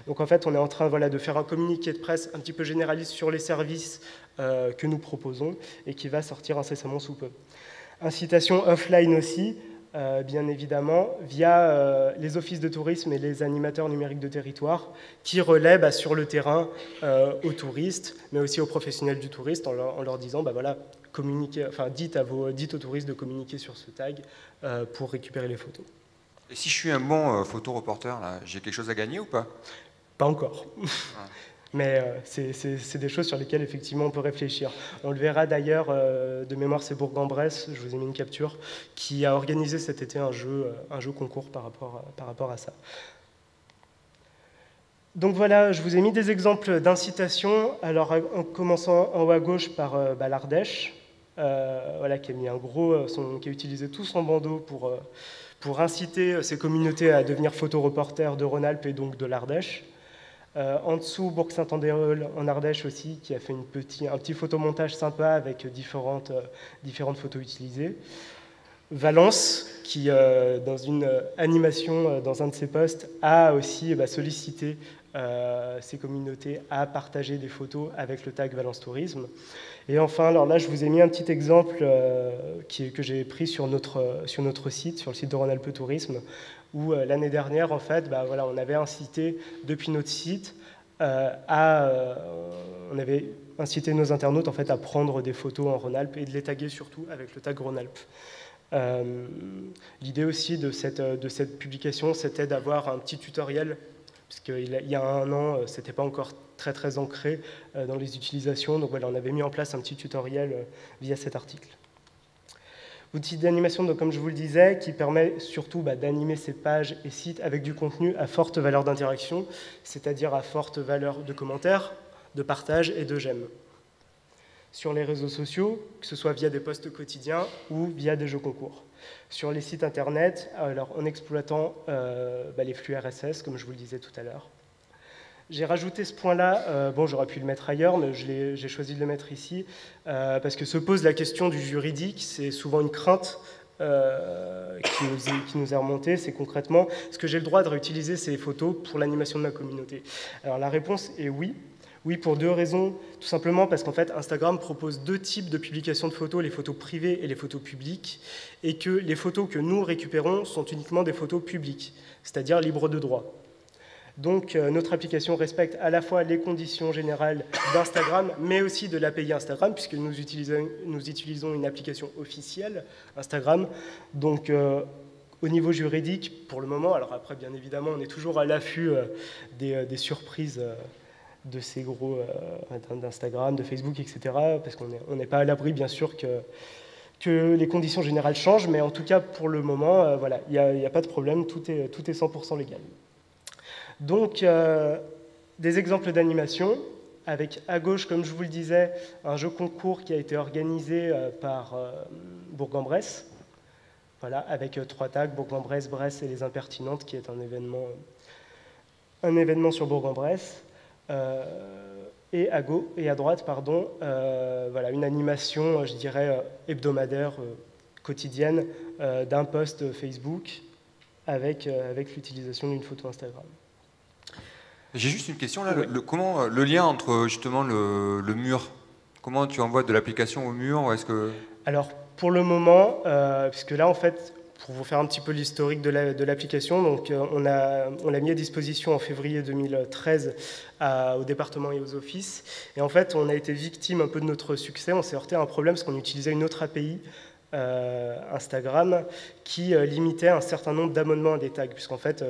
Donc en fait, on est en train de faire un communiqué de presse un petit peu généraliste sur les services que nous proposons et qui va sortir incessamment sous peu. Incitation offline aussi, bien évidemment, via les offices de tourisme et les animateurs numériques de territoire qui relaient sur le terrain aux touristes, mais aussi aux professionnels du tourisme en leur disant, voilà, dites aux touristes de communiquer sur ce tag pour récupérer les photos. Et si je suis un bon photoreporter, là, j'ai quelque chose à gagner ou pas? Pas encore. Ah. Mais c'est des choses sur lesquelles, effectivement, on peut réfléchir. On le verra d'ailleurs, de mémoire, c'est Bourg-en-Bresse, je vous ai mis une capture, qui a organisé cet été un jeu concours par rapport à ça. Donc voilà, je vous ai mis des exemples d'incitation. Alors, en commençant en haut à gauche par l'Ardèche, voilà, qui a utilisé tout son bandeau pour inciter ces communautés à devenir photoreporters de Rhône-Alpes et donc de l'Ardèche. En dessous, Bourg-Saint-Andéol en Ardèche aussi, qui a fait un petit photomontage sympa avec différentes photos utilisées. Valence, qui, dans une animation dans un de ses posts, a aussi sollicité ces communautés à partager des photos avec le tag Valence Tourisme. Et enfin, alors là, je vous ai mis un petit exemple que j'ai pris sur notre site, sur le site de Rhône-Alpes Tourisme, où l'année dernière, en fait, voilà, on avait incité depuis notre site on avait incité nos internautes en fait, à prendre des photos en Rhône-Alpes et de les taguer surtout avec le tag Rhône-Alpes. L'idée aussi de cette publication, c'était d'avoir un petit tutoriel, puisqu'il y a un an, ce n'était pas encore très ancré dans les utilisations. Donc voilà, on avait mis en place un petit tutoriel via cet article. Outil d'animation, donc, comme je vous le disais, qui permet surtout d'animer ces pages et sites avec du contenu à forte valeur d'interaction, c'est-à-dire à forte valeur de commentaires, de partage et de j'aime. Sur les réseaux sociaux, que ce soit via des posts quotidiens ou via des jeux concours. Sur les sites internet, alors en exploitant les flux RSS, comme je vous le disais tout à l'heure. J'ai rajouté ce point-là, bon, j'aurais pu le mettre ailleurs, mais j'ai choisi de le mettre ici, parce que se pose la question du juridique. C'est souvent une crainte qui nous est remontée, c'est concrètement, est-ce que j'ai le droit de réutiliser ces photos pour l'animation de ma communauté? Alors la réponse est oui. Oui, pour deux raisons. Tout simplement parce qu'en fait, Instagram propose deux types de publication de photos, les photos privées et les photos publiques, et que les photos que nous récupérons sont uniquement des photos publiques, c'est-à-dire libres de droit. Donc, notre application respecte à la fois les conditions générales d'Instagram, mais aussi de l'API Instagram, puisque nous utilisons une application officielle, Instagram. Donc, au niveau juridique, pour le moment, alors après, bien évidemment, on est toujours à l'affût des surprises de ces gros d'Instagram, de Facebook, etc., parce qu'on n'est pas à l'abri, bien sûr, que les conditions générales changent, mais en tout cas, pour le moment, voilà, il n'y a pas de problème, tout est 100% légal. Donc, des exemples d'animation, avec à gauche, comme je vous le disais, un jeu concours qui a été organisé par Bourg-en-Bresse, voilà, avec 3 tags, Bourg-en-Bresse, Bresse et les Impertinentes, qui est un événement sur Bourg-en-Bresse. Et à droite, pardon, voilà, une animation, je dirais, hebdomadaire, quotidienne, d'un post Facebook avec l'utilisation d'une photo Instagram. J'ai juste une question là, comment le lien entre justement le mur, comment tu envoies de l'application au mur, ou est-ce que... Alors pour le moment, puisque là en fait, pour vous faire un petit peu l'historique de l'application, donc on l'a mis à disposition en février 2013 au département et aux offices, et en fait on a été victime un peu de notre succès, on s'est heurté à un problème parce qu'on utilisait une autre API, Instagram, qui limitait un certain nombre d'abonnements à des tags, puisqu'en fait...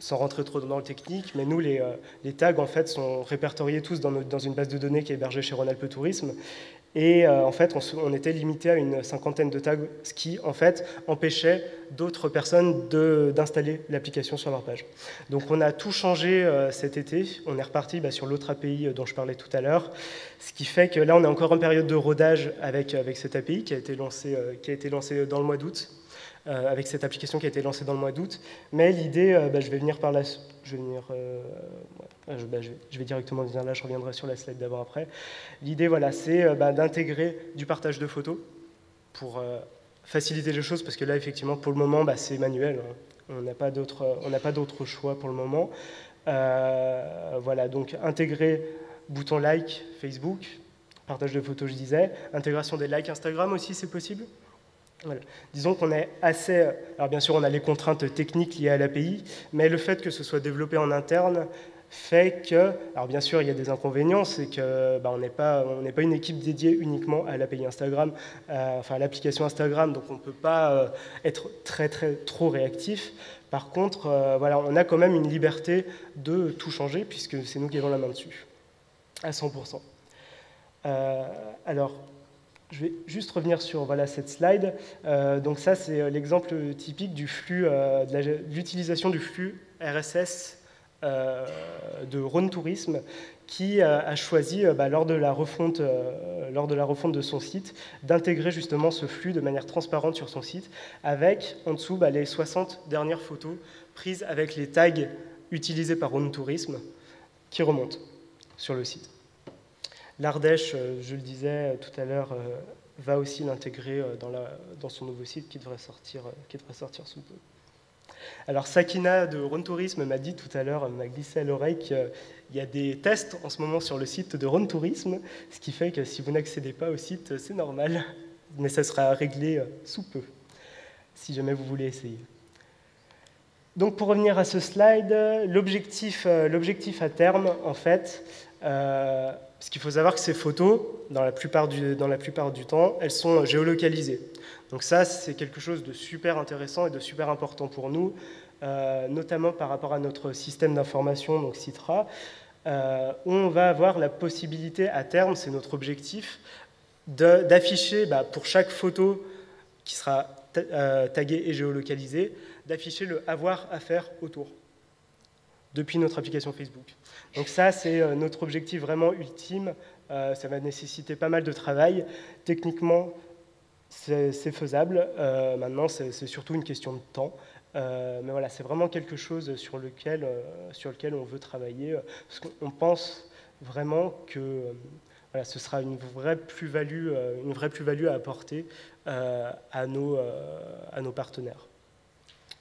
sans rentrer trop dans le technique, mais nous, les tags, en fait, sont répertoriés tous dans une base de données qui est hébergée chez Rhône-Alpes Tourisme. Et en fait, on était limité à une 50aine de tags, ce qui, en fait, empêchait d'autres personnes d'installer l'application sur leur page. Donc, on a tout changé cet été. On est reparti sur l'autre API dont je parlais tout à l'heure, ce qui fait que là, on est encore en période de rodage avec cette API qui a été lancée dans le mois d'août. Avec cette application qui a été lancée dans le mois d'août. Mais l'idée, je vais venir par là, je vais directement venir là, je reviendrai sur la slide d'avant après. L'idée, voilà, c'est d'intégrer du partage de photos pour faciliter les choses, parce que là, effectivement, pour le moment, c'est manuel. Hein. On n'a pas d'autre choix pour le moment. Voilà, donc intégrer bouton like Facebook, partage de photos, je disais, intégration des likes Instagram aussi, c'est possible. Voilà. Disons qu'on est assez... Alors bien sûr, on a les contraintes techniques liées à l'API, mais le fait que ce soit développé en interne fait que... Alors bien sûr, il y a des inconvénients, c'est qu'on n'est pas une équipe dédiée uniquement à l'API Instagram, enfin à l'application Instagram, donc on ne peut pas être trop réactif. Par contre, voilà, on a quand même une liberté de tout changer, puisque c'est nous qui avons la main dessus, à 100%. Alors... je vais juste revenir sur cette slide. Donc ça, c'est l'exemple typique du flux, de l'utilisation du flux RSS de Rhône Tourisme, qui a choisi, lors de la refonte de son site, d'intégrer justement ce flux de manière transparente sur son site, avec en dessous les 60 dernières photos prises avec les tags utilisés par Rhône Tourisme. qui remontent sur le site. L'Ardèche, je le disais tout à l'heure, va aussi l'intégrer dans son nouveau site qui devrait sortir sous peu. Alors Sakina de Rhône Tourisme m'a dit tout à l'heure, m'a glissé à l'oreille qu'il y a des tests en ce moment sur le site de Rhône Tourisme, ce qui fait que si vous n'accédez pas au site, c'est normal, mais ça sera réglé sous peu, si jamais vous voulez essayer. Donc pour revenir à ce slide, l'objectif à terme, en fait, parce qu'il faut savoir que ces photos, dans la plupart du temps, elles sont géolocalisées. Donc ça, c'est quelque chose de super intéressant et de super important pour nous, notamment par rapport à notre système d'information, donc Citra, où on va avoir la possibilité à terme, c'est notre objectif, d'afficher pour chaque photo qui sera taguée et géolocalisée, d'afficher le avoir à faire autour, depuis notre application Facebook. Donc ça, c'est notre objectif vraiment ultime. Ça va nécessiter pas mal de travail. Techniquement, c'est faisable. Maintenant, c'est surtout une question de temps. Mais voilà, c'est vraiment quelque chose sur lequel on veut travailler. Parce qu'on pense vraiment que voilà, ce sera une vraie plus-value à apporter à nos partenaires.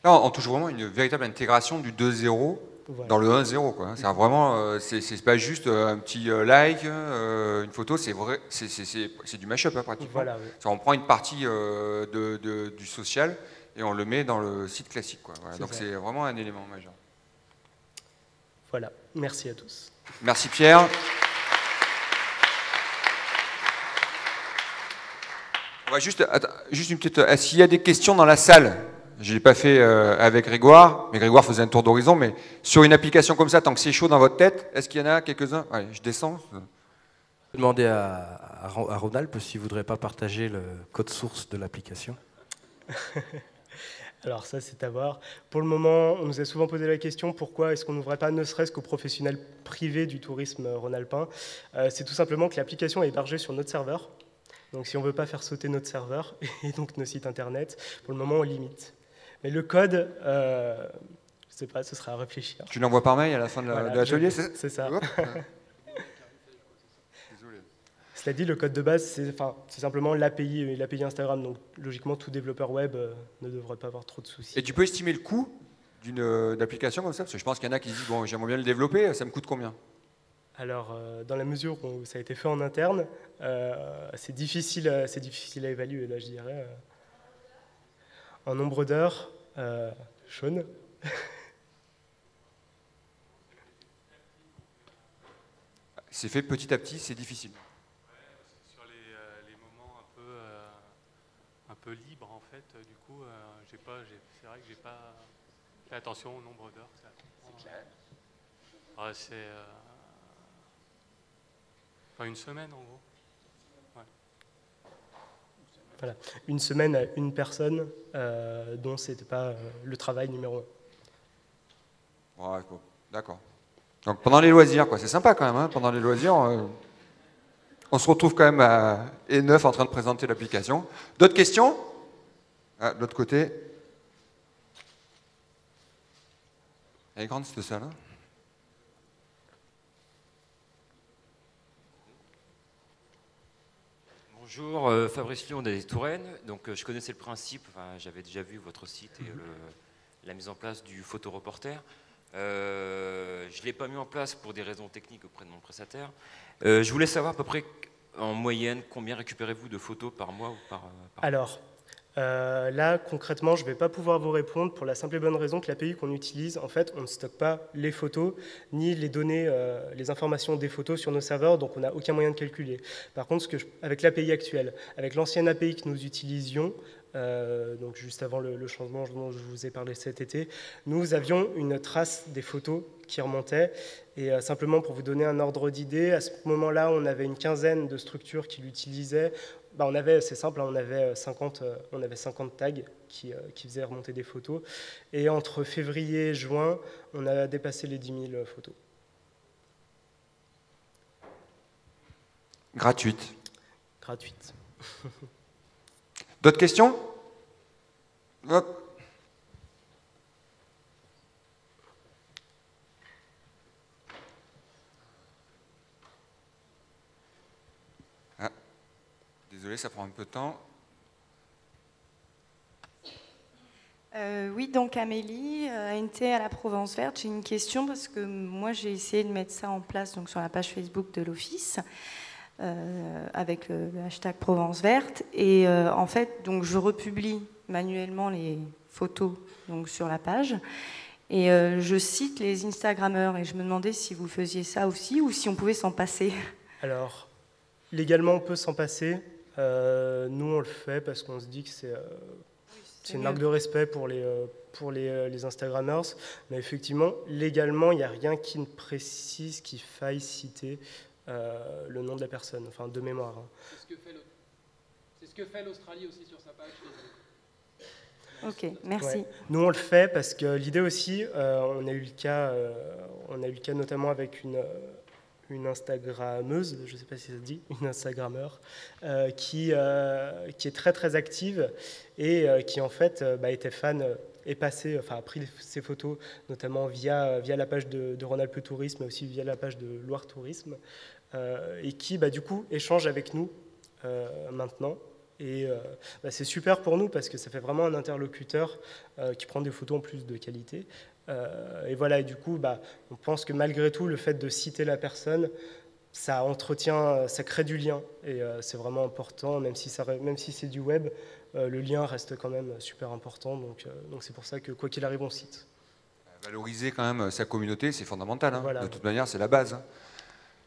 Là, on touche vraiment une véritable intégration du 2.0 voilà. dans le 1.0, quoi. C'est vraiment, c'est pas juste un petit like, une photo, c'est vrai, c'est du mashup pratiquement. Voilà, oui. On prend une partie du social et on le met dans le site classique, quoi. Voilà. Donc c'est vraiment un élément majeur. Voilà, merci à tous. Merci Pierre. On va juste une petite. S'il y a des questions dans la salle, je ne l'ai pas fait avec Grégoire, mais Grégoire faisait un tour d'horizon, mais sur une application comme ça, tant que c'est chaud dans votre tête, est-ce qu'il y en a quelques-uns? Allez, je descends. Je vais demander à Ronalp s'il ne voudrait pas partager le code source de l'application. Alors ça, c'est à voir. Pour le moment, on nous a souvent posé la question pourquoi est-ce qu'on n'ouvrait pas ne serait-ce qu'aux professionnels privés du tourisme rhône-alpin. C'est tout simplement que l'application est hébergée sur notre serveur. Donc si on ne veut pas faire sauter notre serveur et donc nos sites internet, pour le moment, on limite. Mais le code, je ne sais pas, ce sera à réfléchir. Tu l'envoies par mail à la fin de l'atelier, c'est ça. Désolé. Cela dit, le code de base, c'est simplement l'API Instagram. Donc logiquement, tout développeur web ne devrait pas avoir trop de soucis. Et tu peux estimer le coût d'une application comme ça? Parce que je pense qu'il y en a qui se disent, bon, j'aimerais bien le développer, ça me coûte combien? Alors, dans la mesure où ça a été fait en interne, c'est difficile à évaluer, là, je dirais. En nombre d'heures, Sean. C'est fait petit à petit, c'est difficile. Sur les moments un peu libres, en fait, du coup, c'est vrai que j'ai pas fait attention au nombre d'heures. C'est clair. C'est une semaine, en gros. Ouais. Voilà, une semaine à une personne dont c'était pas le travail numéro 1. Ouais, bon, d'accord. Donc pendant les loisirs, quoi, c'est sympa quand même. Hein, pendant les loisirs, on se retrouve quand même à E9 en train de présenter l'application. D'autres questions? Ah, de l'autre côté. Elle est grande cette salle. Hein. Bonjour, Fabrice Lyon des Touraine. Donc, je connaissais le principe, j'avais déjà vu votre site et la mise en place du photoreporter. Je ne l'ai pas mis en place pour des raisons techniques auprès de mon prestataire. Je voulais savoir à peu près en moyenne combien récupérez-vous de photos par mois ou par Alors, là, concrètement, je ne vais pas pouvoir vous répondre pour la simple et bonne raison que l'API qu'on utilise, en fait, on ne stocke pas les photos ni les données, les informations des photos sur nos serveurs, donc on n'a aucun moyen de calculer. Par contre, avec l'API actuelle, avec l'ancienne API que nous utilisions, donc juste avant le changement dont je vous ai parlé cet été, nous avions une trace des photos qui remontaient. Et simplement pour vous donner un ordre d'idée, à ce moment-là, on avait une quinzaine de structures qui l'utilisaient. C'est simple, on avait 50 tags qui faisaient remonter des photos. Et entre février et juin, on a dépassé les 10 000 photos. Gratuite. Gratuite. D'autres questions? Hop. Désolé, ça prend un peu de temps. Oui, donc Amélie, ANT à la Provence Verte, j'ai une question parce que moi j'ai essayé de mettre ça en place donc, sur la page Facebook de l'Office avec le hashtag Provence Verte et en fait donc, je republie manuellement les photos donc, sur la page et je cite les Instagrammeurs et je me demandais si vous faisiez ça aussi ou si on pouvait s'en passer. Alors, légalement, on peut s'en passer. Nous, on le fait parce qu'on se dit que c'est une marque de respect pour les Instagrammers. Mais effectivement, légalement, il n'y a rien qui ne précise qu'il faille citer le nom de la personne, enfin de mémoire. Hein. C'est ce que fait l'Australie aussi sur sa page. Ok, merci. Ouais. Nous, on le fait parce que l'idée aussi, on a eu le cas notamment avec une Instagrammeuse, je ne sais pas si ça se dit, une Instagrammeur, qui est très très active et qui en fait était fan et a pris ses photos notamment via la page de Rhône-Alpes Tourisme, mais aussi via la page de Loire Tourisme, et qui du coup échange avec nous maintenant. Et c'est super pour nous parce que ça fait vraiment un interlocuteur qui prend des photos en plus de qualité. Et voilà, et du coup, on pense que malgré tout, le fait de citer la personne, ça crée du lien. Et c'est vraiment important, même si c'est du web, le lien reste quand même super important. Donc c'est pour ça que quoi qu'il arrive, on cite. Valoriser quand même sa communauté, c'est fondamental. Hein. Voilà. De toute manière, c'est la base. Hein.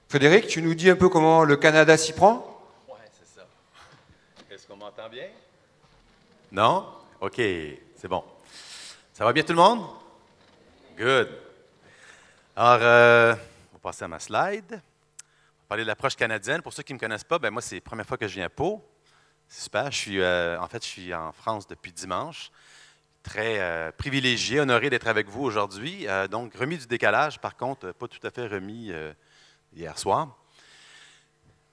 Frédéric, tu nous dis un peu comment le Canada s'y prend ? Oui, c'est ça. Est-ce qu'on m'entend bien? Non? OK, c'est bon. Ça va bien tout le monde? Good. Alors, on va passer à ma slide. On va parler de l'approche canadienne. Pour ceux qui ne me connaissent pas, moi, c'est la première fois que je viens à Pau. C'est super. Je suis en France depuis dimanche. Très privilégié, honoré d'être avec vous aujourd'hui. Donc, remis du décalage, par contre, pas tout à fait remis hier soir.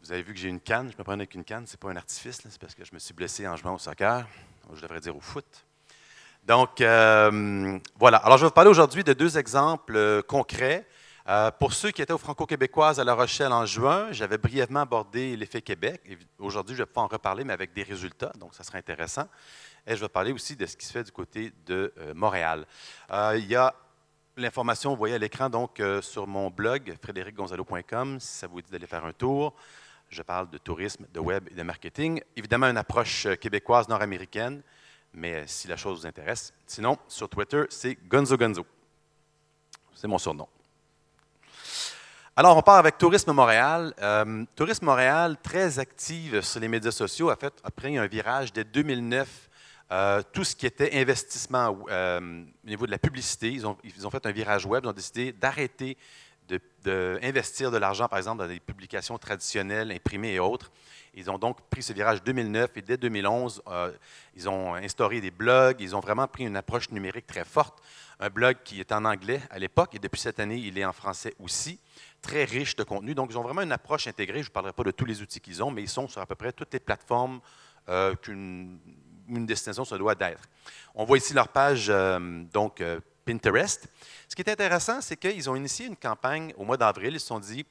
Vous avez vu que j'ai une canne. Je me prends avec une canne. Ce n'est pas un artifice, c'est parce que je me suis blessé en jouant au soccer. Je devrais dire au foot. Donc, voilà. Alors, je vais vous parler aujourd'hui de deux exemples concrets. Pour ceux qui étaient au Franco-Québécoise à La Rochelle en juin, j'avais brièvement abordé l'effet Québec. Aujourd'hui, je vais pas en reparler, mais avec des résultats, donc ça sera intéressant. Et je vais parler aussi de ce qui se fait du côté de Montréal. Il y a l'information, vous voyez à l'écran, donc sur mon blog, frédéricgonzalo.com, si ça vous dit d'aller faire un tour. Je parle de tourisme, de web et de marketing. Évidemment, une approche québécoise nord-américaine, mais si la chose vous intéresse. Sinon, sur Twitter, c'est Gonzo Gonzo. C'est mon surnom. Alors, on part avec Tourisme Montréal. Tourisme Montréal, très active sur les médias sociaux, a pris un virage dès 2009. Tout ce qui était investissement au niveau de la publicité, ils ont fait un virage web, ils ont décidé d'arrêter d'investir de l'argent, par exemple, dans des publications traditionnelles, imprimées et autres. Ils ont donc pris ce virage 2009 et dès 2011, ils ont instauré des blogs, ils ont vraiment pris une approche numérique très forte. Un blog qui est en anglais à l'époque et depuis cette année, il est en français aussi. Très riche de contenu. Donc, ils ont vraiment une approche intégrée. Je ne parlerai pas de tous les outils qu'ils ont, mais ils sont sur à peu près toutes les plateformes qu'une destination se doit d'être. On voit ici leur page Pinterest. Ce qui est intéressant, c'est qu'ils ont initié une campagne au mois d'avril. Ils se sont dit,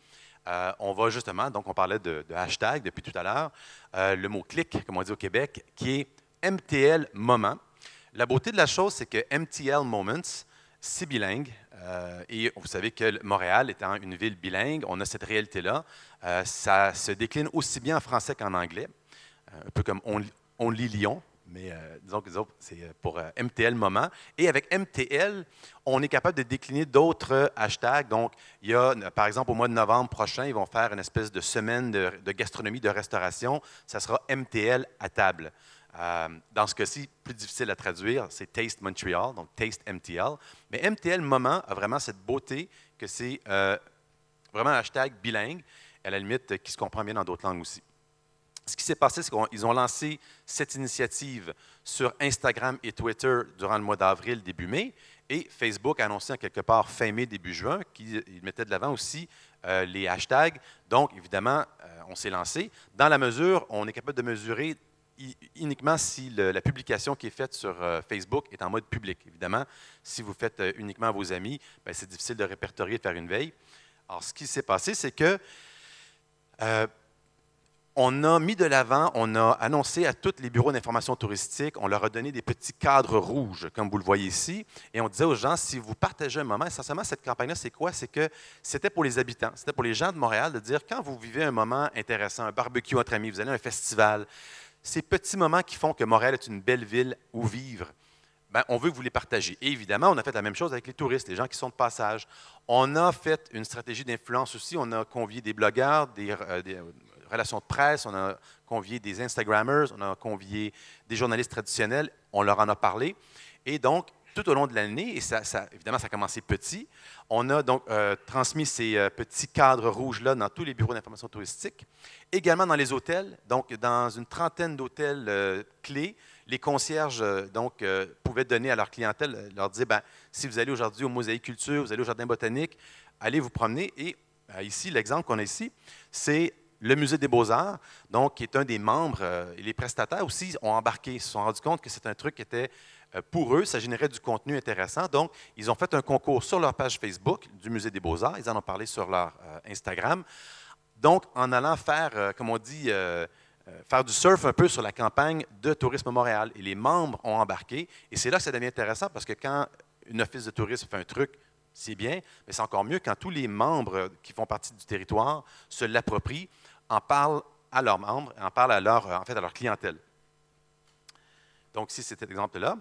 on va justement, donc on parlait de hashtag depuis tout à l'heure, le mot clic, comme on dit au Québec, qui est MTL Moment. La beauté de la chose, c'est que MTL Moments, c'est bilingue. Et vous savez que Montréal étant une ville bilingue, on a cette réalité-là. Ça se décline aussi bien en français qu'en anglais, un peu comme on lit Lyon, mais disons que c'est pour MTL Moment. Et avec MTL, on est capable de décliner d'autres hashtags. Donc, il y a, par exemple, au mois de novembre prochain, ils vont faire une espèce de semaine de gastronomie, de restauration. Ça sera MTL à table. Dans ce cas-ci, plus difficile à traduire, c'est Taste Montreal, donc Taste MTL. Mais MTL Moment a vraiment cette beauté que c'est vraiment un hashtag bilingue, à la limite, qui se comprend bien dans d'autres langues aussi. Ce qui s'est passé, c'est qu'ils ont lancé cette initiative sur Instagram et Twitter durant le mois d'avril, début mai, et Facebook a annoncé en quelque part fin mai, début juin, qu'ils mettaient de l'avant aussi les hashtags. Donc, évidemment, on s'est lancé. Dans la mesure, on est capable de mesurer uniquement si la publication qui est faite sur Facebook est en mode public. Évidemment, si vous faites uniquement à vos amis, c'est difficile de répertorier et de faire une veille. Alors, ce qui s'est passé, c'est que on a mis de l'avant, on a annoncé à tous les bureaux d'information touristique, on leur a donné des petits cadres rouges, comme vous le voyez ici, et on disait aux gens, si vous partagez un moment, essentiellement, cette campagne-là, c'est quoi? C'est que c'était pour les habitants, c'était pour les gens de Montréal de dire, quand vous vivez un moment intéressant, un barbecue entre amis, vous allez à un festival, ces petits moments qui font que Montréal est une belle ville où vivre, ben, on veut que vous les partagiez. Et évidemment, on a fait la même chose avec les touristes, les gens qui sont de passage. On a fait une stratégie d'influence aussi, on a convié des blogueurs, des relations de presse, on a convié des Instagrammers, on a convié des journalistes traditionnels, on leur en a parlé. Et donc, tout au long de l'année, et évidemment, ça a commencé petit, on a donc transmis ces petits cadres rouges-là dans tous les bureaux d'information touristique, également dans les hôtels, donc dans une trentaine d'hôtels clés. Les concierges pouvaient donner à leur clientèle, leur dire, ben, si vous allez aujourd'hui au Mosaïculture, vous allez au Jardin botanique, allez vous promener. Et ici, l'exemple qu'on a ici, c'est le Musée des Beaux-Arts, donc qui est un des membres, et les prestataires aussi ont embarqué, ils se sont rendus compte que c'est un truc qui était, pour eux, ça générait du contenu intéressant. Donc, ils ont fait un concours sur leur page Facebook du Musée des Beaux-Arts, ils en ont parlé sur leur Instagram. Donc, en allant faire, comme on dit, faire du surf un peu sur la campagne de Tourisme Montréal. Et les membres ont embarqué. Et c'est là que ça devient intéressant parce que quand une office de tourisme fait un truc, c'est bien, mais c'est encore mieux quand tous les membres qui font partie du territoire se l'approprient, en parlent à leurs membres, en parlent à leur clientèle. Donc, ici, c'était cet exemple-là.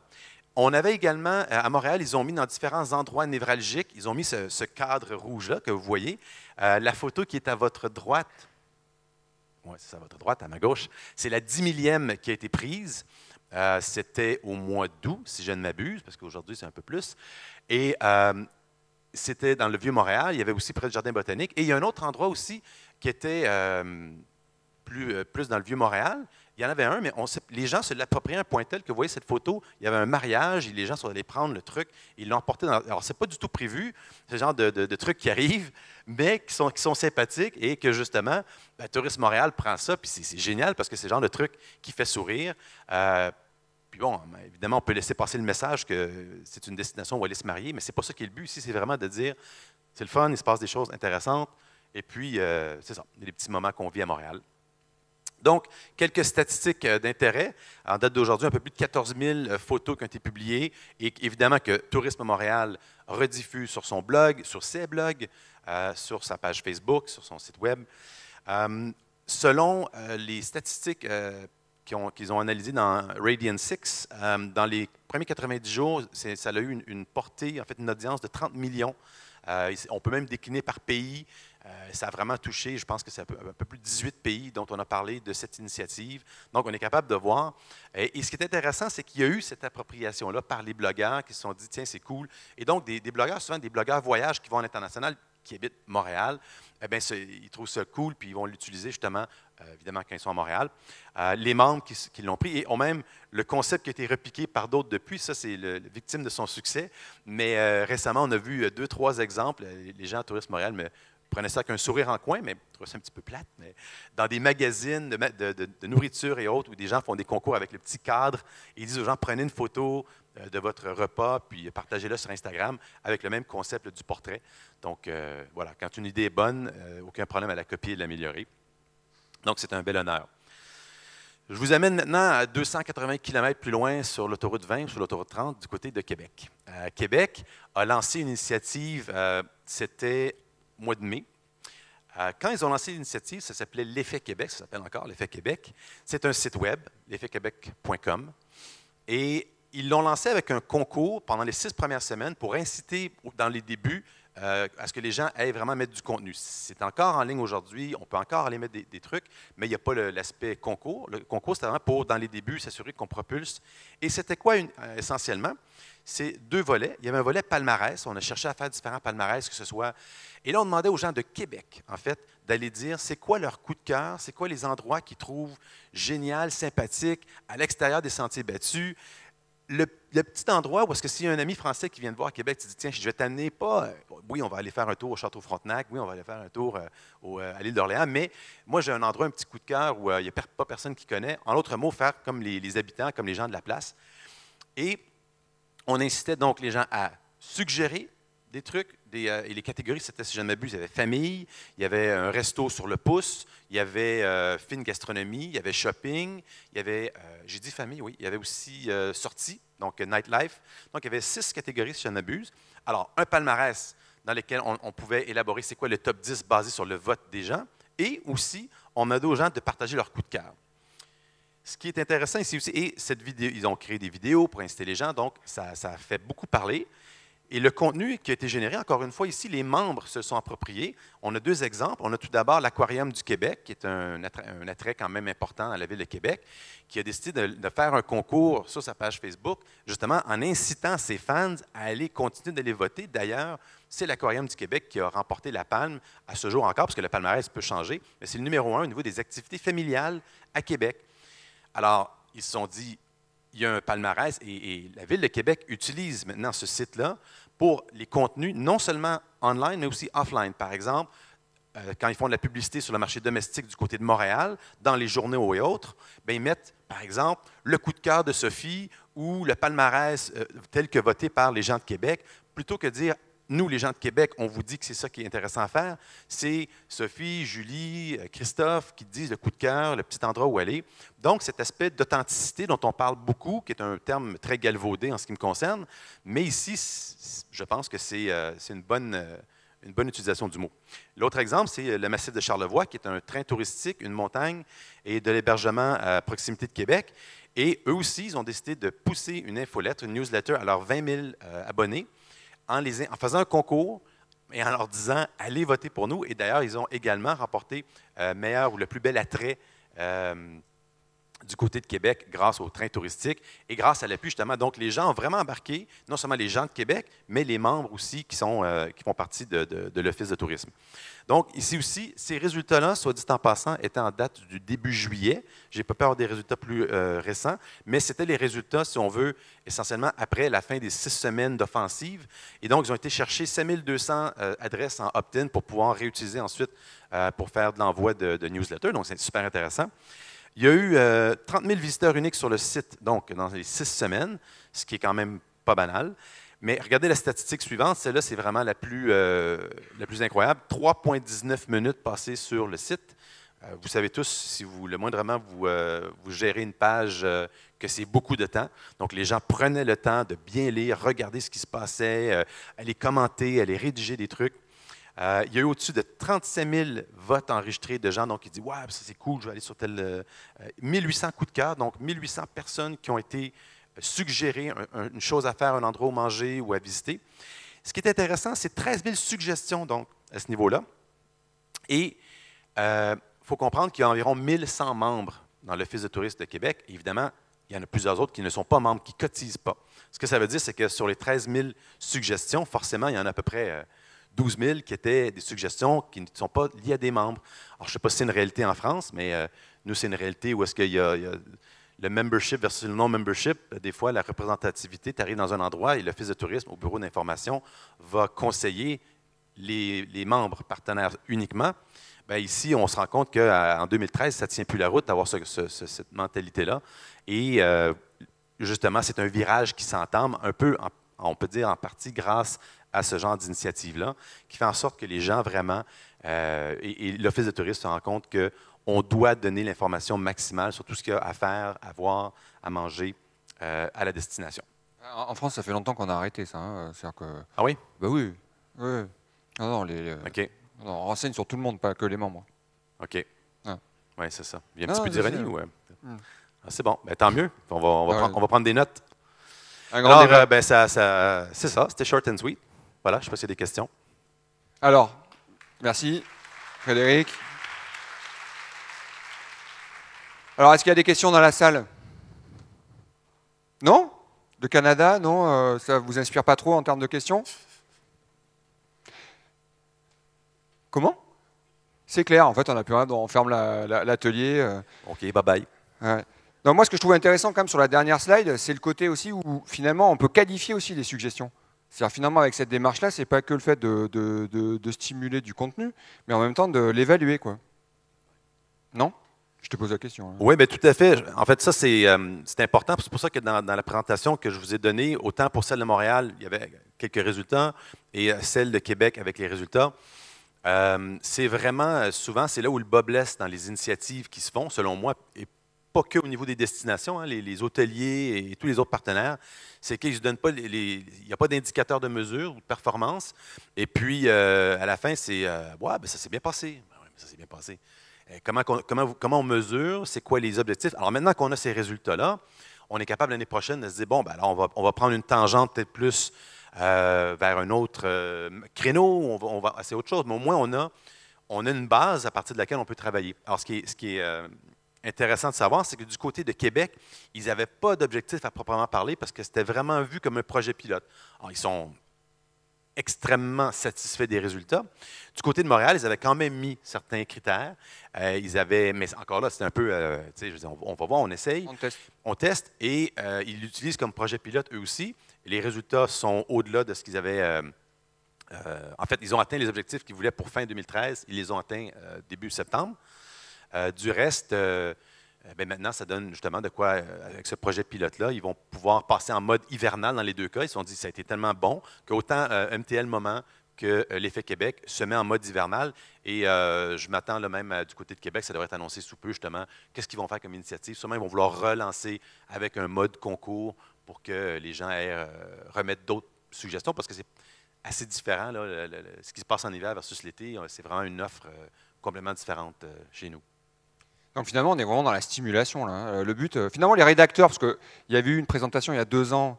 On avait également, à Montréal, ils ont mis dans différents endroits névralgiques, ils ont mis ce cadre rouge-là que vous voyez. La photo qui est à votre droite, oui, c'est ça, à votre droite, à ma gauche. C'est la 10 millième qui a été prise. C'était au mois d'août, si je ne m'abuse, parce qu'aujourd'hui, c'est un peu plus. Et c'était dans le Vieux-Montréal. Il y avait aussi près du Jardin botanique. Et il y a un autre endroit aussi qui était plus dans le Vieux-Montréal. Il y en avait un, mais les gens se l'appropriaient à un point tel que vous voyez cette photo, il y avait un mariage et les gens sont allés prendre le truc, ils l'ont emporté dans... Alors, ce n'est pas du tout prévu, ce genre de trucs qui arrivent, mais qui sont sympathiques et que, justement, Tourisme Montréal prend ça, puis c'est génial parce que c'est le genre de truc qui fait sourire. Puis bon, évidemment, on peut laisser passer le message que c'est une destination où aller se marier, mais ce n'est pas ça qui est le but ici, c'est vraiment de dire, c'est le fun, il se passe des choses intéressantes, et puis, c'est ça, il y a des petits moments qu'on vit à Montréal. Donc, quelques statistiques d'intérêt. En date d'aujourd'hui, un peu plus de 14 000 photos qui ont été publiées. Et évidemment que Tourisme Montréal rediffuse sur son blog, sur ses blogs, sur sa page Facebook, sur son site web. Selon les statistiques qu'ils ont analysées dans Radian 6, dans les premiers 90 jours, ça a eu une portée, en fait, une audience de 30 millions. On peut même décliner par pays. Ça a vraiment touché, je pense que c'est un peu plus de 18 pays dont on a parlé de cette initiative. Donc, on est capable de voir. Et ce qui est intéressant, c'est qu'il y a eu cette appropriation-là par les blogueurs qui se sont dit, tiens, c'est cool. Et donc, des blogueurs, souvent des blogueurs voyage qui vont à l'international, qui habitent Montréal, eh bien, ils trouvent ça cool, puis ils vont l'utiliser justement, évidemment, quand ils sont à Montréal. Les membres qui l'ont pris, et ont même le concept qui a été repiqué par d'autres depuis, ça, c'est le victime de son succès. Mais récemment, on a vu 2-3 exemples. Les gens à Tourisme Montréal prenaient ça avec un sourire en coin, mais trouvaient ça un petit peu plate. Mais dans des magazines de nourriture et autres, où des gens font des concours avec le petit cadre, et ils disent aux gens, prenez une photo de votre repas, puis partagez-le sur Instagram avec le même concept du portrait. Donc, voilà, quand une idée est bonne, aucun problème à la copier et de l'améliorer. Donc, c'est un bel honneur. Je vous amène maintenant à 280 km plus loin sur l'autoroute 20, sur l'autoroute 30, du côté de Québec. Québec a lancé une initiative, c'était au mois de mai. Quand ils ont lancé l'initiative, ça s'appelait l'Effet Québec, ça s'appelle encore l'Effet Québec. C'est un site web, l'effetquebec.com. Et ils l'ont lancé avec un concours pendant les 6 premières semaines pour inciter, dans les débuts, à ce que les gens aillent vraiment mettre du contenu. C'est encore en ligne aujourd'hui, on peut encore aller mettre des trucs, mais il n'y a pas l'aspect concours. Le concours, c'était vraiment pour, dans les débuts, s'assurer qu'on propulse. Et c'était quoi, essentiellement? C'est 2 volets. Il y avait un volet palmarès. On a cherché à faire différents palmarès, que ce soit... Et là, on demandait aux gens de Québec, en fait, d'aller dire c'est quoi leur coup de cœur, c'est quoi les endroits qu'ils trouvent génial, sympathiques, à l'extérieur des sentiers battus. Le petit endroit où est-ce que s'il y a un ami français qui vient te voir à Québec, tu dis, tiens, je vais t'amener pas, oui, on va aller faire un tour au Château Frontenac, oui, on va aller faire un tour à l'île d'Orléans, mais moi, j'ai un endroit, un petit coup de cœur où il n'y a pas personne qui connaît. En d'autres mots, faire comme les habitants, comme les gens de la place. Et on incitait donc les gens à suggérer des trucs, et les catégories, c'était, si je ne m'abuse, il y avait famille, il y avait un resto sur le pouce, il y avait fine gastronomie, il y avait shopping, il y avait, j'ai dit famille, oui, il y avait aussi sortie, donc nightlife. Donc, il y avait 6 catégories, si je ne m'abuse. Alors, un palmarès dans lequel on pouvait élaborer c'est quoi le top 10 basé sur le vote des gens, et aussi, on demandait aux gens de partager leur coup de cœur. Ce qui est intéressant ici aussi, et cette vidéo, ils ont créé des vidéos pour inciter les gens, donc ça a fait beaucoup parler. Et le contenu qui a été généré, encore une fois, ici, les membres se sont appropriés. On a 2 exemples. On a tout d'abord l'Aquarium du Québec, qui est un attrait quand même important à la Ville de Québec, qui a décidé de faire un concours sur sa page Facebook, justement en incitant ses fans à aller continuer d'aller voter. D'ailleurs, c'est l'Aquarium du Québec qui a remporté la palme à ce jour encore, parce que le palmarès peut changer, mais c'est le numéro 1 au niveau des activités familiales à Québec. Alors, ils se sont dit, il y a un palmarès et la Ville de Québec utilise maintenant ce site-là pour les contenus, non seulement online, mais aussi offline. Par exemple, quand ils font de la publicité sur le marché domestique du côté de Montréal, dans les journaux et autres, bien, ils mettent, par exemple, le coup de cœur de Sophie ou le palmarès tel que voté par les gens de Québec, plutôt que de dire nous, les gens de Québec, on vous dit que c'est ça qui est intéressant à faire. C'est Sophie, Julie, Christophe qui disent le coup de cœur, le petit endroit où aller. Donc, cet aspect d'authenticité dont on parle beaucoup, qui est un terme très galvaudé en ce qui me concerne, mais ici, je pense que c'est une bonne utilisation du mot. L'autre exemple, c'est le massif de Charlevoix, qui est un train touristique, une montagne et de l'hébergement à proximité de Québec. Et eux aussi, ils ont décidé de pousser une infolettre, une newsletter à leurs 20 000 abonnés, en faisant un concours et en leur disant « Allez voter pour nous ». Et d'ailleurs, ils ont également remporté meilleur ou le plus bel attrait du côté de Québec grâce au train touristique et grâce à l'appui, justement. Donc, les gens ont vraiment embarqué, non seulement les gens de Québec, mais les membres aussi qui font partie de l'Office de tourisme. Donc, ici aussi, ces résultats-là, soit dit en passant, étaient en date du début juillet. Je n'ai pas peur des résultats plus récents, mais c'était les résultats, si on veut, essentiellement après la fin des 6 semaines d'offensive. Et donc, ils ont été chercher 5200 adresses en opt-in pour pouvoir réutiliser ensuite pour faire de l'envoi de newsletters. Donc, c'est super intéressant. Il y a eu 30 000 visiteurs uniques sur le site, donc dans les 6 semaines, ce qui est quand même pas banal. Mais regardez la statistique suivante, celle-là, c'est vraiment la plus incroyable. 3,19 minutes passées sur le site. Vous savez tous, si vous, le moindrement, vous gérez une page, que c'est beaucoup de temps. Donc, les gens prenaient le temps de bien lire, regarder ce qui se passait, aller commenter, aller rédiger des trucs. Il y a eu au-dessus de 37 000 votes enregistrés de gens donc, qui disent « Wow, ça c'est cool, je vais aller sur tel… » 1800 coups de cœur, donc 1800 personnes qui ont été suggérées une chose à faire, un endroit où manger ou à visiter. Ce qui est intéressant, c'est 13 000 suggestions donc, à ce niveau-là. Et il faut comprendre qu'il y a environ 1100 membres dans l'Office de tourisme de Québec. Et évidemment, il y en a plusieurs autres qui ne sont pas membres, qui ne cotisent pas. Ce que ça veut dire, c'est que sur les 13 000 suggestions, forcément, il y en a à peu près 12 000 qui étaient des suggestions qui ne sont pas liées à des membres. Alors, je ne sais pas si c'est une réalité en France, mais nous, c'est une réalité où est-ce qu'il y a le membership versus le non-membership. Des fois, la représentativité, tu arrives dans un endroit et l'Office de tourisme au bureau d'information va conseiller les membres partenaires uniquement. Bien, ici, on se rend compte qu'en 2013, ça ne tient plus la route d'avoir cette mentalité-là. Et justement, c'est un virage qui s'entame un peu, on peut dire en partie grâce à ce genre d'initiative-là, qui fait en sorte que les gens vraiment, et l'Office de tourisme se rend compte qu'on doit donner l'information maximale sur tout ce qu'il y a à faire, à voir, à manger à la destination. En France, ça fait longtemps qu'on a arrêté ça. Hein. Que… Ah oui? Ben oui. Oui. Non, OK. On renseigne sur tout le monde, pas que les membres. OK. Ah. Oui, c'est ça. Il y a un petit peu d'ironie? Ou… Ah, c'est bon. Ben, tant mieux. On va prendre des notes. Alors, c'est ça. C'était short and sweet. Voilà, je ne sais pas s'il y a des questions. Alors, merci, Frédéric. Alors, est-ce qu'il y a des questions dans la salle? Non? De Canada? Non? Ça ne vous inspire pas trop en termes de questions? Comment? C'est clair, en fait, on n'a plus rien, on ferme l'atelier. OK, bye-bye. Ouais. Donc, moi, ce que je trouve intéressant quand même sur la dernière slide, c'est le côté aussi où finalement on peut qualifier aussi les suggestions. C'est-à-dire finalement avec cette démarche-là, c'est pas que le fait de stimuler du contenu, mais en même temps de l'évaluer, quoi. Non? Je te pose la question. Hein. Oui, bien tout à fait. En fait, ça, c'est important. C'est pour ça que dans la présentation que je vous ai donnée, autant pour celle de Montréal, il y avait quelques résultats, et celle de Québec avec les résultats. C'est vraiment, souvent, c'est là où le bas blesse dans les initiatives qui se font, selon moi, et pas que au niveau des destinations, hein, les hôteliers et tous les autres partenaires, c'est qu'ils ne donnent pas, il n'y a pas d'indicateur de mesure ou de performance. Et puis, à la fin, c'est ouais, ben ça s'est bien passé. Ben ouais, ça s'est bien passé. Comment on mesure? C'est quoi les objectifs? Alors maintenant qu'on a ces résultats-là, on est capable l'année prochaine de se dire, bon, ben alors on va prendre une tangente peut-être plus vers un autre créneau, c'est autre chose, mais au moins on a une base à partir de laquelle on peut travailler. Alors, ce qui est intéressant de savoir, c'est que du côté de Québec, ils n'avaient pas d'objectif à proprement parler parce que c'était vraiment vu comme un projet pilote. Alors, ils sont extrêmement satisfaits des résultats. Du côté de Montréal, ils avaient quand même mis certains critères. Mais encore là, c'est un peu, je veux dire, on va voir, on essaye. On teste et ils l'utilisent comme projet pilote eux aussi. Les résultats sont au-delà de ce qu'ils avaient. En fait, ils ont atteint les objectifs qu'ils voulaient pour fin 2013. Ils les ont atteints début septembre. Du reste, maintenant, ça donne justement de quoi, avec ce projet pilote-là, ils vont pouvoir passer en mode hivernal dans les deux cas. Ils se sont dit que ça a été tellement bon qu'autant MTL Moment que l'Effet Québec se met en mode hivernal. Et je m'attends là même du côté de Québec, ça devrait être annoncé sous peu justement, qu'est-ce qu'ils vont faire comme initiative. Sûrement, ils vont vouloir relancer avec un mode concours pour que les gens aient remettre d'autres suggestions parce que c'est assez différent, là, ce qui se passe en hiver versus l'été. C'est vraiment une offre complètement différente chez nous. Donc finalement, on est vraiment dans la stimulation. Là, hein. Le but, finalement, les rédacteurs, parce qu'il y avait eu une présentation il y a 2 ans,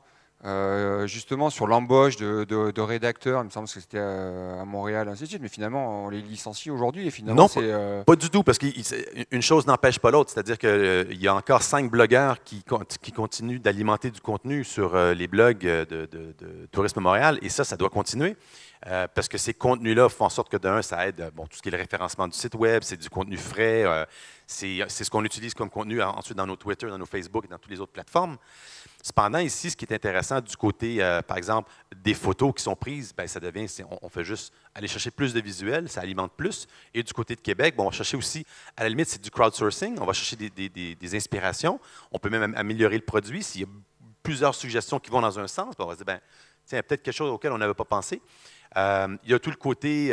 justement sur l'embauche de rédacteurs, il me semble que c'était à Montréal, ainsi de suite, mais finalement, on les licencie aujourd'hui et finalement, non, c'est... pas du tout, parce qu'une chose n'empêche pas l'autre, c'est-à-dire qu'il y a encore 5 blogueurs qui continuent d'alimenter du contenu sur les blogs de Tourisme Montréal, et ça doit continuer. Parce que ces contenus-là font en sorte que d'un, ça aide tout ce qui est le référencement du site web, c'est du contenu frais, c'est ce qu'on utilise comme contenu ensuite dans nos Twitter, dans nos Facebook et dans toutes les autres plateformes. Cependant, ici, ce qui est intéressant du côté, par exemple, des photos qui sont prises, bien, ça devient, on fait juste aller chercher plus de visuels, ça alimente plus. Et du côté de Québec, bon, on va chercher aussi, à la limite, c'est du crowdsourcing, on va chercher des inspirations, on peut même améliorer le produit. S'il y a plusieurs suggestions qui vont dans un sens, bien, on va se dire, ben, tiens, il y a peut-être quelque chose auquel on n'avait pas pensé. Il y a tout le côté,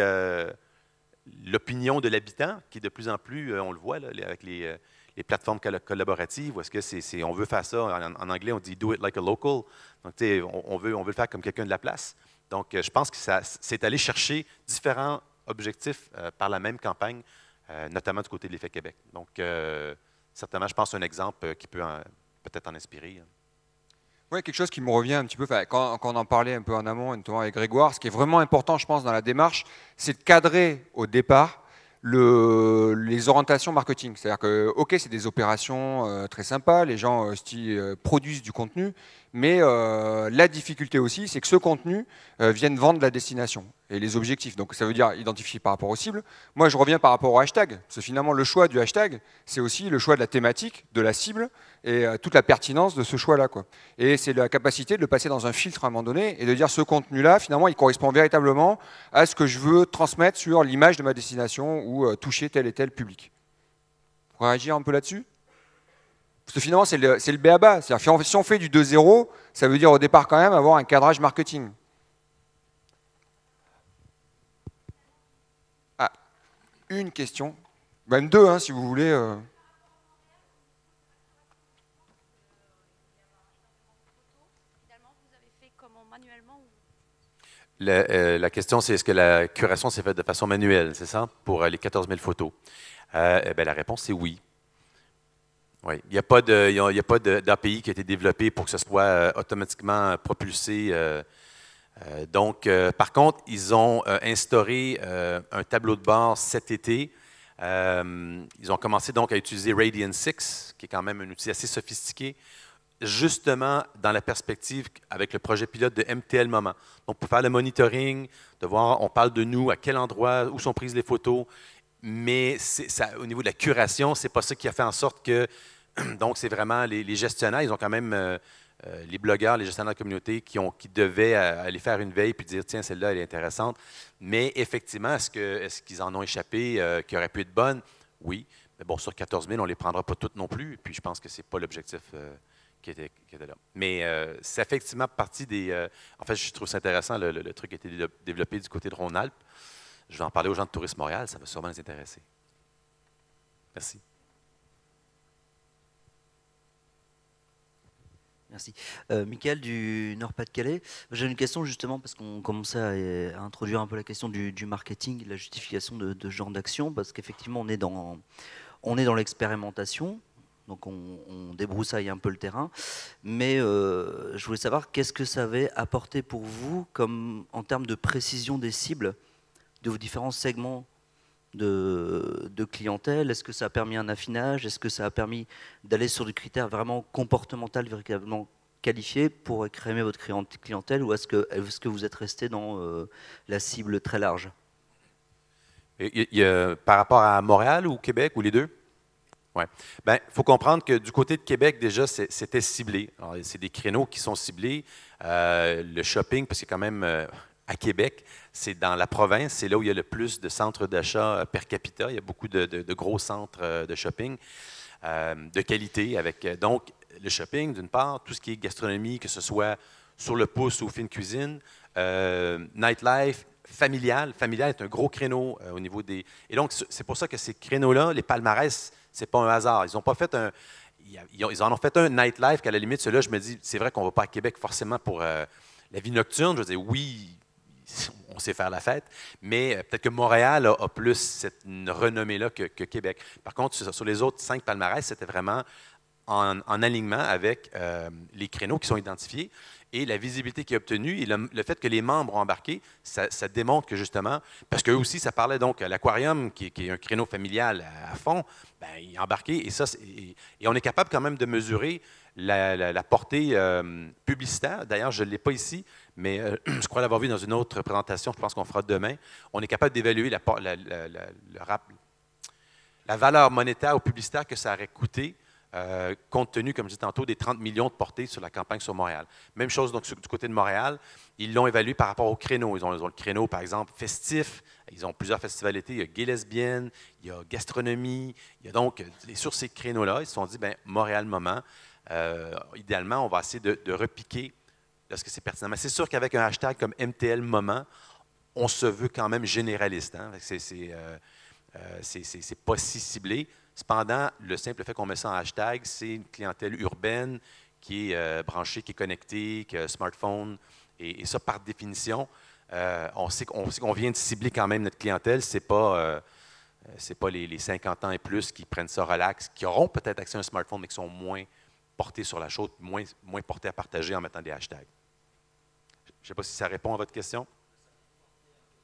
l'opinion de l'habitant, qui de plus en plus, on le voit là, avec les plateformes collaboratives, où est-ce que on veut faire ça, en anglais on dit « do it like a local », donc on veut le faire comme quelqu'un de la place. Donc je pense que c'est aller chercher différents objectifs par la même campagne, notamment du côté de l'Effet Québec. Donc certainement, je pense un exemple qui peut peut-être en inspirer. Oui, quelque chose qui me revient un petit peu, quand on en parlait un peu en amont, notamment avec Grégoire, ce qui est vraiment important, je pense, dans la démarche, c'est de cadrer au départ les orientations marketing. C'est-à-dire que, ok, c'est des opérations très sympas, les gens produisent du contenu, mais la difficulté aussi, c'est que ce contenu vienne vendre la destination et les objectifs. Donc ça veut dire identifier par rapport aux cibles. Moi, je reviens par rapport au hashtag, parce que finalement, le choix du hashtag, c'est aussi le choix de la thématique, de la cible, et toute la pertinence de ce choix-là, quoi. Et c'est la capacité de le passer dans un filtre à un moment donné et de dire ce contenu-là, finalement, il correspond véritablement à ce que je veux transmettre sur l'image de ma destination ou toucher tel et tel public. Vous pouvez réagir un peu là-dessus? Parce que finalement, c'est le b.a.-ba. C'est-à-dire, si on fait du 2.0, ça veut dire au départ quand même avoir un cadrage marketing. Ah, une question. Même 2, hein, si vous voulez. La question, c'est est-ce que la curation s'est faite de façon manuelle, c'est ça, pour les 14 000 photos? La réponse, c'est oui. Oui. Il n'y a pas d'API qui a été développé pour que ce soit automatiquement propulsé. Donc, par contre, ils ont instauré un tableau de bord cet été. Ils ont commencé donc à utiliser Radian 6, qui est quand même un outil assez sophistiqué, justement dans la perspective avec le projet pilote de MTL Moment. Donc, pour faire le monitoring, de voir, on parle de nous, à quel endroit, où sont prises les photos, mais au niveau de la curation, ce n'est pas ça qui a fait en sorte que, donc c'est vraiment les gestionnaires, ils ont quand même, les blogueurs, les gestionnaires de communauté qui devaient aller faire une veille puis dire, tiens, celle-là, elle est intéressante. Mais effectivement, est-ce qu'ils en ont échappé, qui auraient pu être bonnes? Oui. Mais bon, sur 14 000, on ne les prendra pas toutes non plus. Puis je pense que ce n'est pas l'objectif qui étaient là. Mais c'est effectivement partie des... en fait, je trouve ça intéressant, le truc qui a été développé du côté de Rhône-Alpes. Je vais en parler aux gens de Tourisme Montréal, ça va sûrement les intéresser. Merci. Merci. Michael du Nord-Pas-de-Calais. J'ai une question justement parce qu'on commençait à introduire un peu la question du marketing, la justification de ce genre d'action, parce qu'effectivement on est dans l'expérimentation, donc on débroussaille un peu le terrain, mais je voulais savoir qu'est-ce que ça avait apporté pour vous comme, en termes de précision des cibles de vos différents segments de clientèle. Est-ce que ça a permis un affinage? Est-ce que ça a permis d'aller sur des critères vraiment comportementaux, véritablement qualifiés pour écrémer votre clientèle, ou est-ce que vous êtes resté dans la cible très large? Par rapport à Montréal ou Québec, ou les deux? Oui. Bien, il faut comprendre que du côté de Québec, déjà, c'était ciblé. C'est des créneaux qui sont ciblés. Le shopping, parce que quand même, à Québec, c'est dans la province, c'est là où il y a le plus de centres d'achat per capita. Il y a beaucoup de gros centres de shopping de qualité. Donc, le shopping, d'une part, tout ce qui est gastronomie, que ce soit sur le pouce ou fine cuisine, nightlife, familial. Familial est un gros créneau au niveau des... Et donc, c'est pour ça que ces créneaux-là, les palmarès, c'est pas un hasard. Ils n'ont pas fait un... Ils en ont fait un nightlife qu'à la limite, ceux-là, je me dis, c'est vrai qu'on ne va pas à Québec forcément pour la vie nocturne. Je veux dire, oui, on sait faire la fête, mais peut-être que Montréal a plus cette renommée-là que Québec. Par contre, sur les autres 5 palmarès, c'était vraiment en alignement avec les créneaux qui sont identifiés et la visibilité qui est obtenue et le fait que les membres ont embarqué, ça démontre que justement, parce qu'eux aussi, ça parlait donc à l'aquarium, qui est un créneau familial à fond, ben, ils ont embarqué et on est capable quand même de mesurer la portée publicitaire. D'ailleurs, je ne l'ai pas ici, mais je crois l'avoir vu dans une autre présentation, je pense qu'on fera demain. On est capable d'évaluer la valeur monétaire ou publicitaire que ça aurait coûté compte tenu, comme je disais tantôt, des 30 millions de portées sur la campagne sur Montréal. Même chose donc du côté de Montréal, ils l'ont évalué par rapport au créneau. Ils ont le créneau, par exemple, festif. Ils ont plusieurs festivalités. Il y a gay lesbienne, il y a gastronomie. Il y a donc, sur ces créneaux-là, ils se sont dit, bien, Montréal Moment, idéalement, on va essayer de repiquer lorsque c'est pertinent. Mais c'est sûr qu'avec un hashtag comme MTL Moment, on se veut quand même généraliste. Hein? C'est pas si ciblé. Cependant, le simple fait qu'on met ça en hashtag, c'est une clientèle urbaine qui est branchée, qui est connectée, qui a un smartphone. Et ça, par définition, on sait qu'on vient de cibler quand même notre clientèle. C'est pas les 50 ans et plus qui prennent ça relax, qui auront peut-être accès à un smartphone, mais qui sont moins portés sur la chose, moins portés à partager en mettant des hashtags. Je ne sais pas si ça répond à votre question.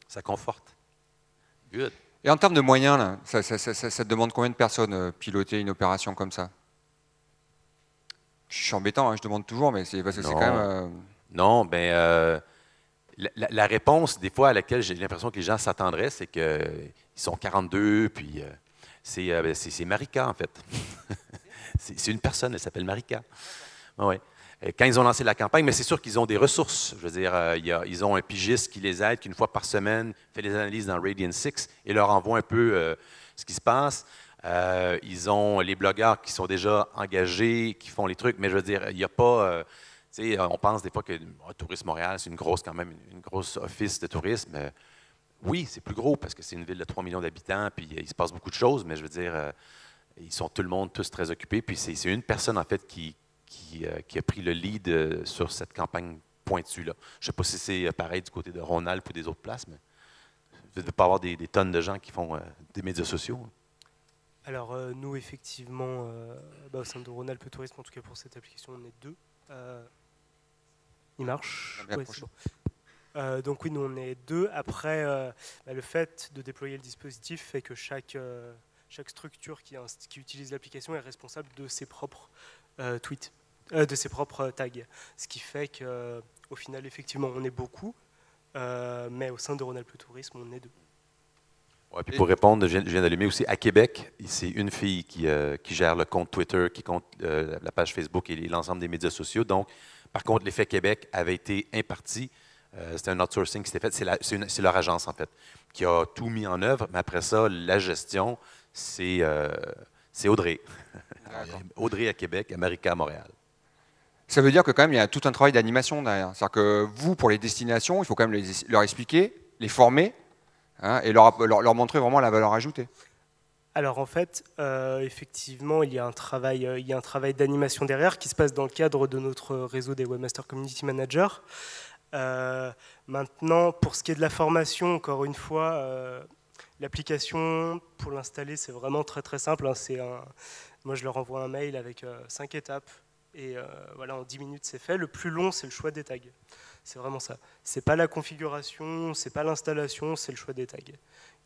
Ça conforte. Good. Et en termes de moyens, là, ça demande combien de personnes piloter une opération comme ça? Je suis embêtant, hein, je demande toujours, mais c'est parce que c'est quand même... Non, bien, la réponse, des fois, à laquelle j'ai l'impression que les gens s'attendraient, c'est qu'ils sont 42, puis c'est Marika, en fait. C'est une personne, elle s'appelle Marika. Ouais. Quand ils ont lancé la campagne, mais c'est sûr qu'ils ont des ressources. Je veux dire, ils ont un pigiste qui les aide, qui une fois par semaine fait des analyses dans Radiant 6 et leur envoie un peu ce qui se passe. Ils ont les blogueurs qui sont déjà engagés, qui font les trucs, mais je veux dire, il n'y a pas... tu sais, on pense des fois que Tourisme Montréal, c'est une grosse office de tourisme. Oui, c'est plus gros parce que c'est une ville de 3 millions d'habitants, puis il se passe beaucoup de choses, mais je veux dire, ils sont tout le monde tous très occupés, puis c'est une personne, en fait, qui a pris le lead sur cette campagne pointue-là. Je ne sais pas si c'est pareil du côté de Rhône-Alpes ou des autres places, mais vous ne devez pas avoir des tonnes de gens qui font des médias sociaux. Alors, nous, effectivement, au sein de Rhône-Alpes Tourisme, en tout cas pour cette application, on est 2. Il marche? Ouais, c'est bon. Donc oui, nous, on est 2. Après, le fait de déployer le dispositif fait que chaque structure qui utilise l'application est responsable de ses propres tweets. De ses propres tags. Ce qui fait qu'au final, effectivement, on est beaucoup, mais au sein de Rhône-Alpes Tourisme, on est 2. Ouais, puis pour répondre, je viens d'allumer aussi, à Québec, c'est une fille qui gère le compte Twitter, qui compte la page Facebook et l'ensemble des médias sociaux. Donc, par contre, l'effet Québec avait été imparti. C'était un outsourcing qui s'était fait. C'est leur agence, en fait, qui a tout mis en œuvre. Mais après ça, la gestion, c'est Audrey. Audrey à Québec, Marika à Montréal. Ça veut dire que quand même, il y a tout un travail d'animation derrière. C'est-à-dire que vous, pour les destinations, il faut quand même leur expliquer, les former, hein, et leur montrer vraiment la valeur ajoutée. Alors en fait, effectivement, il y a un travail d'animation derrière qui se passe dans le cadre de notre réseau des Webmaster Community Managers. Maintenant, pour ce qui est de la formation, encore une fois, l'application, pour l'installer, c'est vraiment très très simple. Hein. Moi, je leur envoie un mail avec 5 étapes. Et voilà, en 10 minutes, c'est fait. Le plus long, c'est le choix des tags. C'est vraiment ça. C'est pas la configuration, c'est pas l'installation, c'est le choix des tags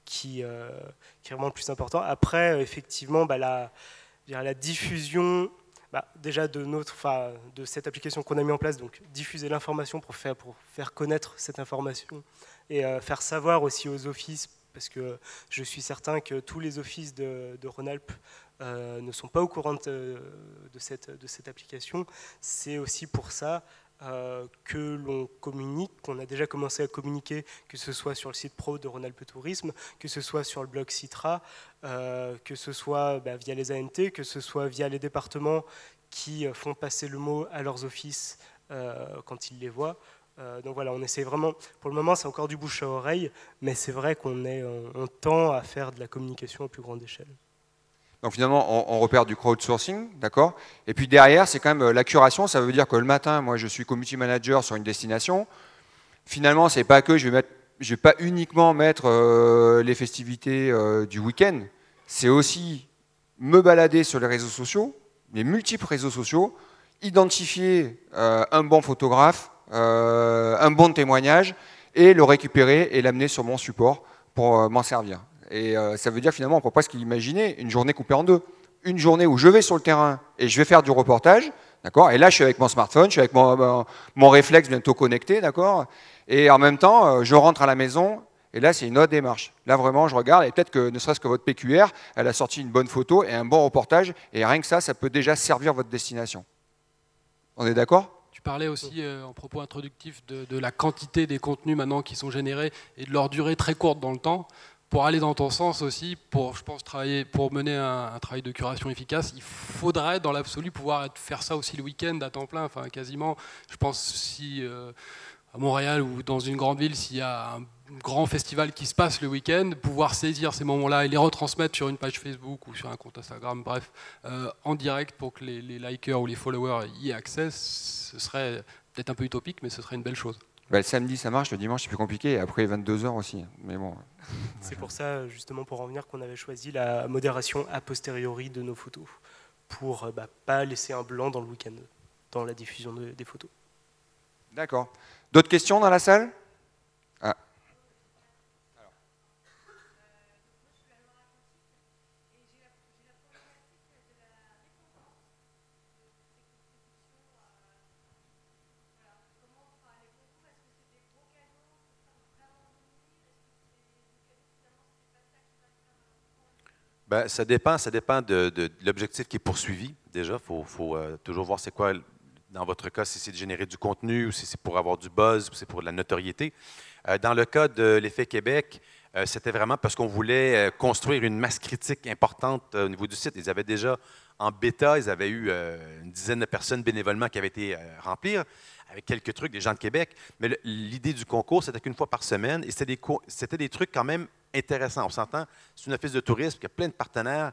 qui est vraiment le plus important. Après, effectivement, la diffusion, déjà de cette application qu'on a mis en place, donc diffuser l'information pour faire connaître cette information et faire savoir aussi aux offices, parce que je suis certain que tous les offices de Rhône-Alpes ne sont pas au courant de cette application. C'est aussi pour ça que l'on communique, qu'on a déjà commencé à communiquer, que ce soit sur le site pro de Rhône-Alpes Tourisme, que ce soit sur le blog Citra, que ce soit via les ANT, que ce soit via les départements qui font passer le mot à leurs offices quand ils les voient. Donc voilà, on essaie vraiment, pour le moment c'est encore du bouche à oreille, mais c'est vrai on tend à faire de la communication à plus grande échelle. Donc finalement, on repère du crowdsourcing, d'accord. Et puis derrière, c'est quand même la curation. Ça veut dire que le matin, moi, je suis community manager sur une destination. Finalement, c'est pas que je vais pas uniquement mettre les festivités du week-end. C'est aussi me balader sur les réseaux sociaux, les multiples réseaux sociaux, identifier un bon photographe, un bon témoignage, et le récupérer et l'amener sur mon support pour m'en servir. Et ça veut dire finalement, on peut presque imaginer une journée coupée en deux. Une journée où je vais sur le terrain et je vais faire du reportage, d'accord. Et là, je suis avec mon smartphone, je suis avec mon réflexe bientôt connecté, d'accord. Et en même temps, je rentre à la maison. Et là, c'est une autre démarche. Là, vraiment, je regarde et peut-être que ne serait-ce que votre PQR, elle a sorti une bonne photo et un bon reportage. Et rien que ça peut déjà servir votre destination. On est d'accord ? Tu parlais aussi en propos introductif de la quantité des contenus maintenant qui sont générés et de leur durée très courte dans le temps. Pour aller dans ton sens aussi, je pense, pour mener un travail de curation efficace, il faudrait dans l'absolu pouvoir faire ça aussi le week-end à temps plein, enfin quasiment. Je pense si à Montréal ou dans une grande ville, s'il y a un grand festival qui se passe le week-end, pouvoir saisir ces moments-là et les retransmettre sur une page Facebook ou sur un compte Instagram, bref, en direct pour que les likers ou les followers y aient accès, ce serait peut-être un peu utopique, mais ce serait une belle chose. Le samedi, ça marche, le dimanche, c'est plus compliqué, et après 22h aussi. Mais bon. C'est pour ça, justement, pour en venir, qu'on avait choisi la modération a posteriori de nos photos, pour pas laisser un blanc dans le week-end, dans la diffusion des photos. D'accord. D'autres questions dans la salle ? Ah. Ça dépend de l'objectif qui est poursuivi. Déjà, il faut toujours voir c'est quoi, dans votre cas, si c'est de générer du contenu ou si c'est pour avoir du buzz ou si c'est pour de la notoriété. Dans le cas de l'Effet Québec, c'était vraiment parce qu'on voulait construire une masse critique importante au niveau du site. Ils avaient déjà, en bêta, ils avaient eu une dizaine de personnes bénévolement qui avaient été remplir, avec quelques trucs des gens de Québec. Mais l'idée du concours, c'était qu'une fois par semaine, et c'était des trucs quand même intéressants. On s'entend, c'est une office de tourisme qui a plein de partenaires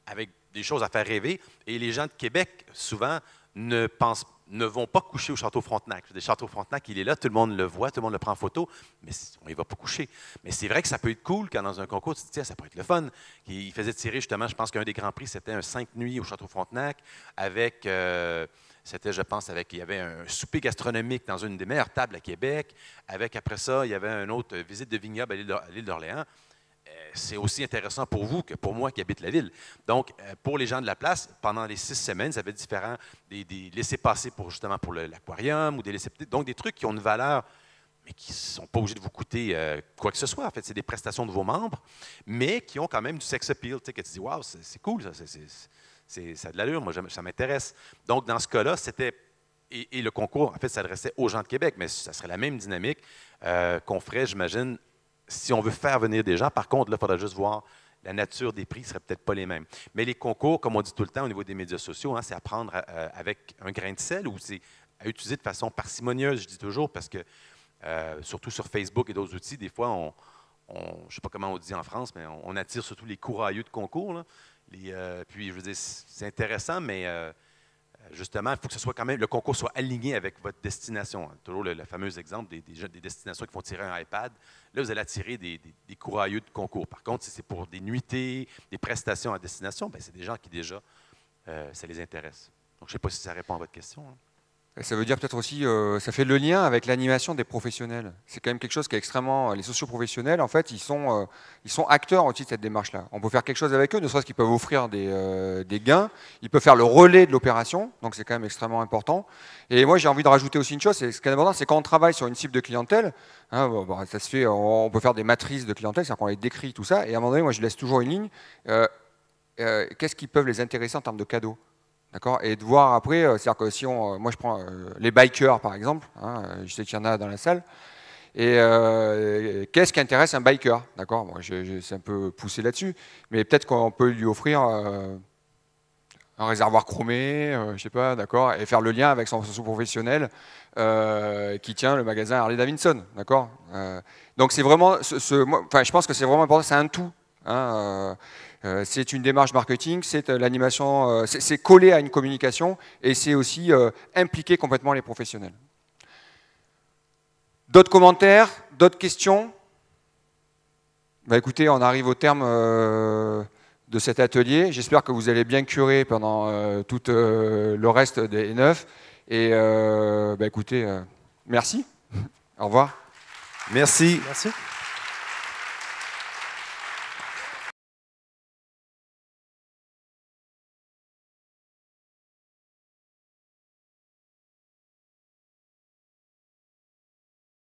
avec des choses à faire rêver. Et les gens de Québec, souvent, ne vont pas coucher au Château Frontenac. Le Château Frontenac, il est là, tout le monde le voit, tout le monde le prend en photo, mais on ne va pas coucher. Mais c'est vrai que ça peut être cool quand dans un concours, tu te dis, tiens, ça peut être le fun. Il faisait tirer justement, je pense qu'un des grands prix, c'était un 5 nuits au Château Frontenac avec... C'était, je pense, il y avait un souper gastronomique dans une des meilleures tables à Québec. Avec, après ça, il y avait une autre visite de vignoble à l'île d'Orléans. C'est aussi intéressant pour vous que pour moi qui habite la ville. Donc, pour les gens de la place, pendant les 6 semaines, ça avait des laissez-passer justement pour l'aquarium ou donc des trucs qui ont une valeur, mais qui ne sont pas obligés de vous coûter quoi que ce soit. En fait, c'est des prestations de vos membres, mais qui ont quand même du sex appeal. Tu sais, que tu dis, waouh, c'est cool, ça, ça a de l'allure, moi, ça m'intéresse. Donc, dans ce cas-là, c'était. Et le concours, en fait, s'adressait aux gens de Québec, mais ça serait la même dynamique qu'on ferait, j'imagine, si on veut faire venir des gens. Par contre, là, il faudrait juste voir la nature des prix ne serait peut-être pas les mêmes. Mais les concours, comme on dit tout le temps au niveau des médias sociaux, hein, c'est à prendre avec un grain de sel ou c'est à utiliser de façon parcimonieuse, je dis toujours, parce que surtout sur Facebook et d'autres outils, des fois, je ne sais pas comment on dit en France, mais on attire surtout les courailleux de concours, là. Puis, je veux dire, c'est intéressant, mais justement, il faut que ce soit quand même, le concours soit aligné avec votre destination. Toujours le fameux exemple des destinations qui font tirer un iPad. Là, vous allez attirer des courailleux de concours. Par contre, si c'est pour des nuitées, des prestations à destination, bien, c'est des gens qui déjà, ça les intéresse. Donc, je ne sais pas si ça répond à votre question. Hein. Ça veut dire peut-être aussi, ça fait le lien avec l'animation des professionnels. C'est quand même quelque chose qui est extrêmement... Les socioprofessionnels, en fait, ils sont acteurs aussi de cette démarche-là. On peut faire quelque chose avec eux, ne serait-ce qu'ils peuvent offrir des gains, ils peuvent faire le relais de l'opération, donc c'est quand même extrêmement important. Et moi, j'ai envie de rajouter aussi une chose, ce qui est important, c'est quand on travaille sur une cible de clientèle, hein, ça se fait, on peut faire des matrices de clientèle, c'est-à-dire qu'on les décrit, tout ça, et à un moment donné, moi, je laisse toujours une ligne. Qu'est-ce qui peut les intéresser en termes de cadeaux? D'accord. Et de voir après, c'est-à-dire que si moi je prends les bikers par exemple, hein, je sais qu'il y en a dans la salle, et qu'est-ce qui intéresse un biker? D'accord. Moi, c'est un peu poussé là-dessus, mais peut-être qu'on peut lui offrir un réservoir chromé, je sais pas, d'accord, et faire le lien avec son professionnel qui tient le magasin Harley Davidson, d'accord. Donc c'est vraiment, je pense que c'est vraiment important, c'est un tout. Hein, c'est une démarche marketing, c'est l'animation, c'est collé à une communication et c'est aussi impliquer complètement les professionnels. D'autres commentaires, d'autres questions? Bah, écoutez, on arrive au terme de cet atelier. J'espère que vous allez bien curer pendant tout le reste des 9. Et bah, écoutez, merci. Au revoir. Merci. Merci.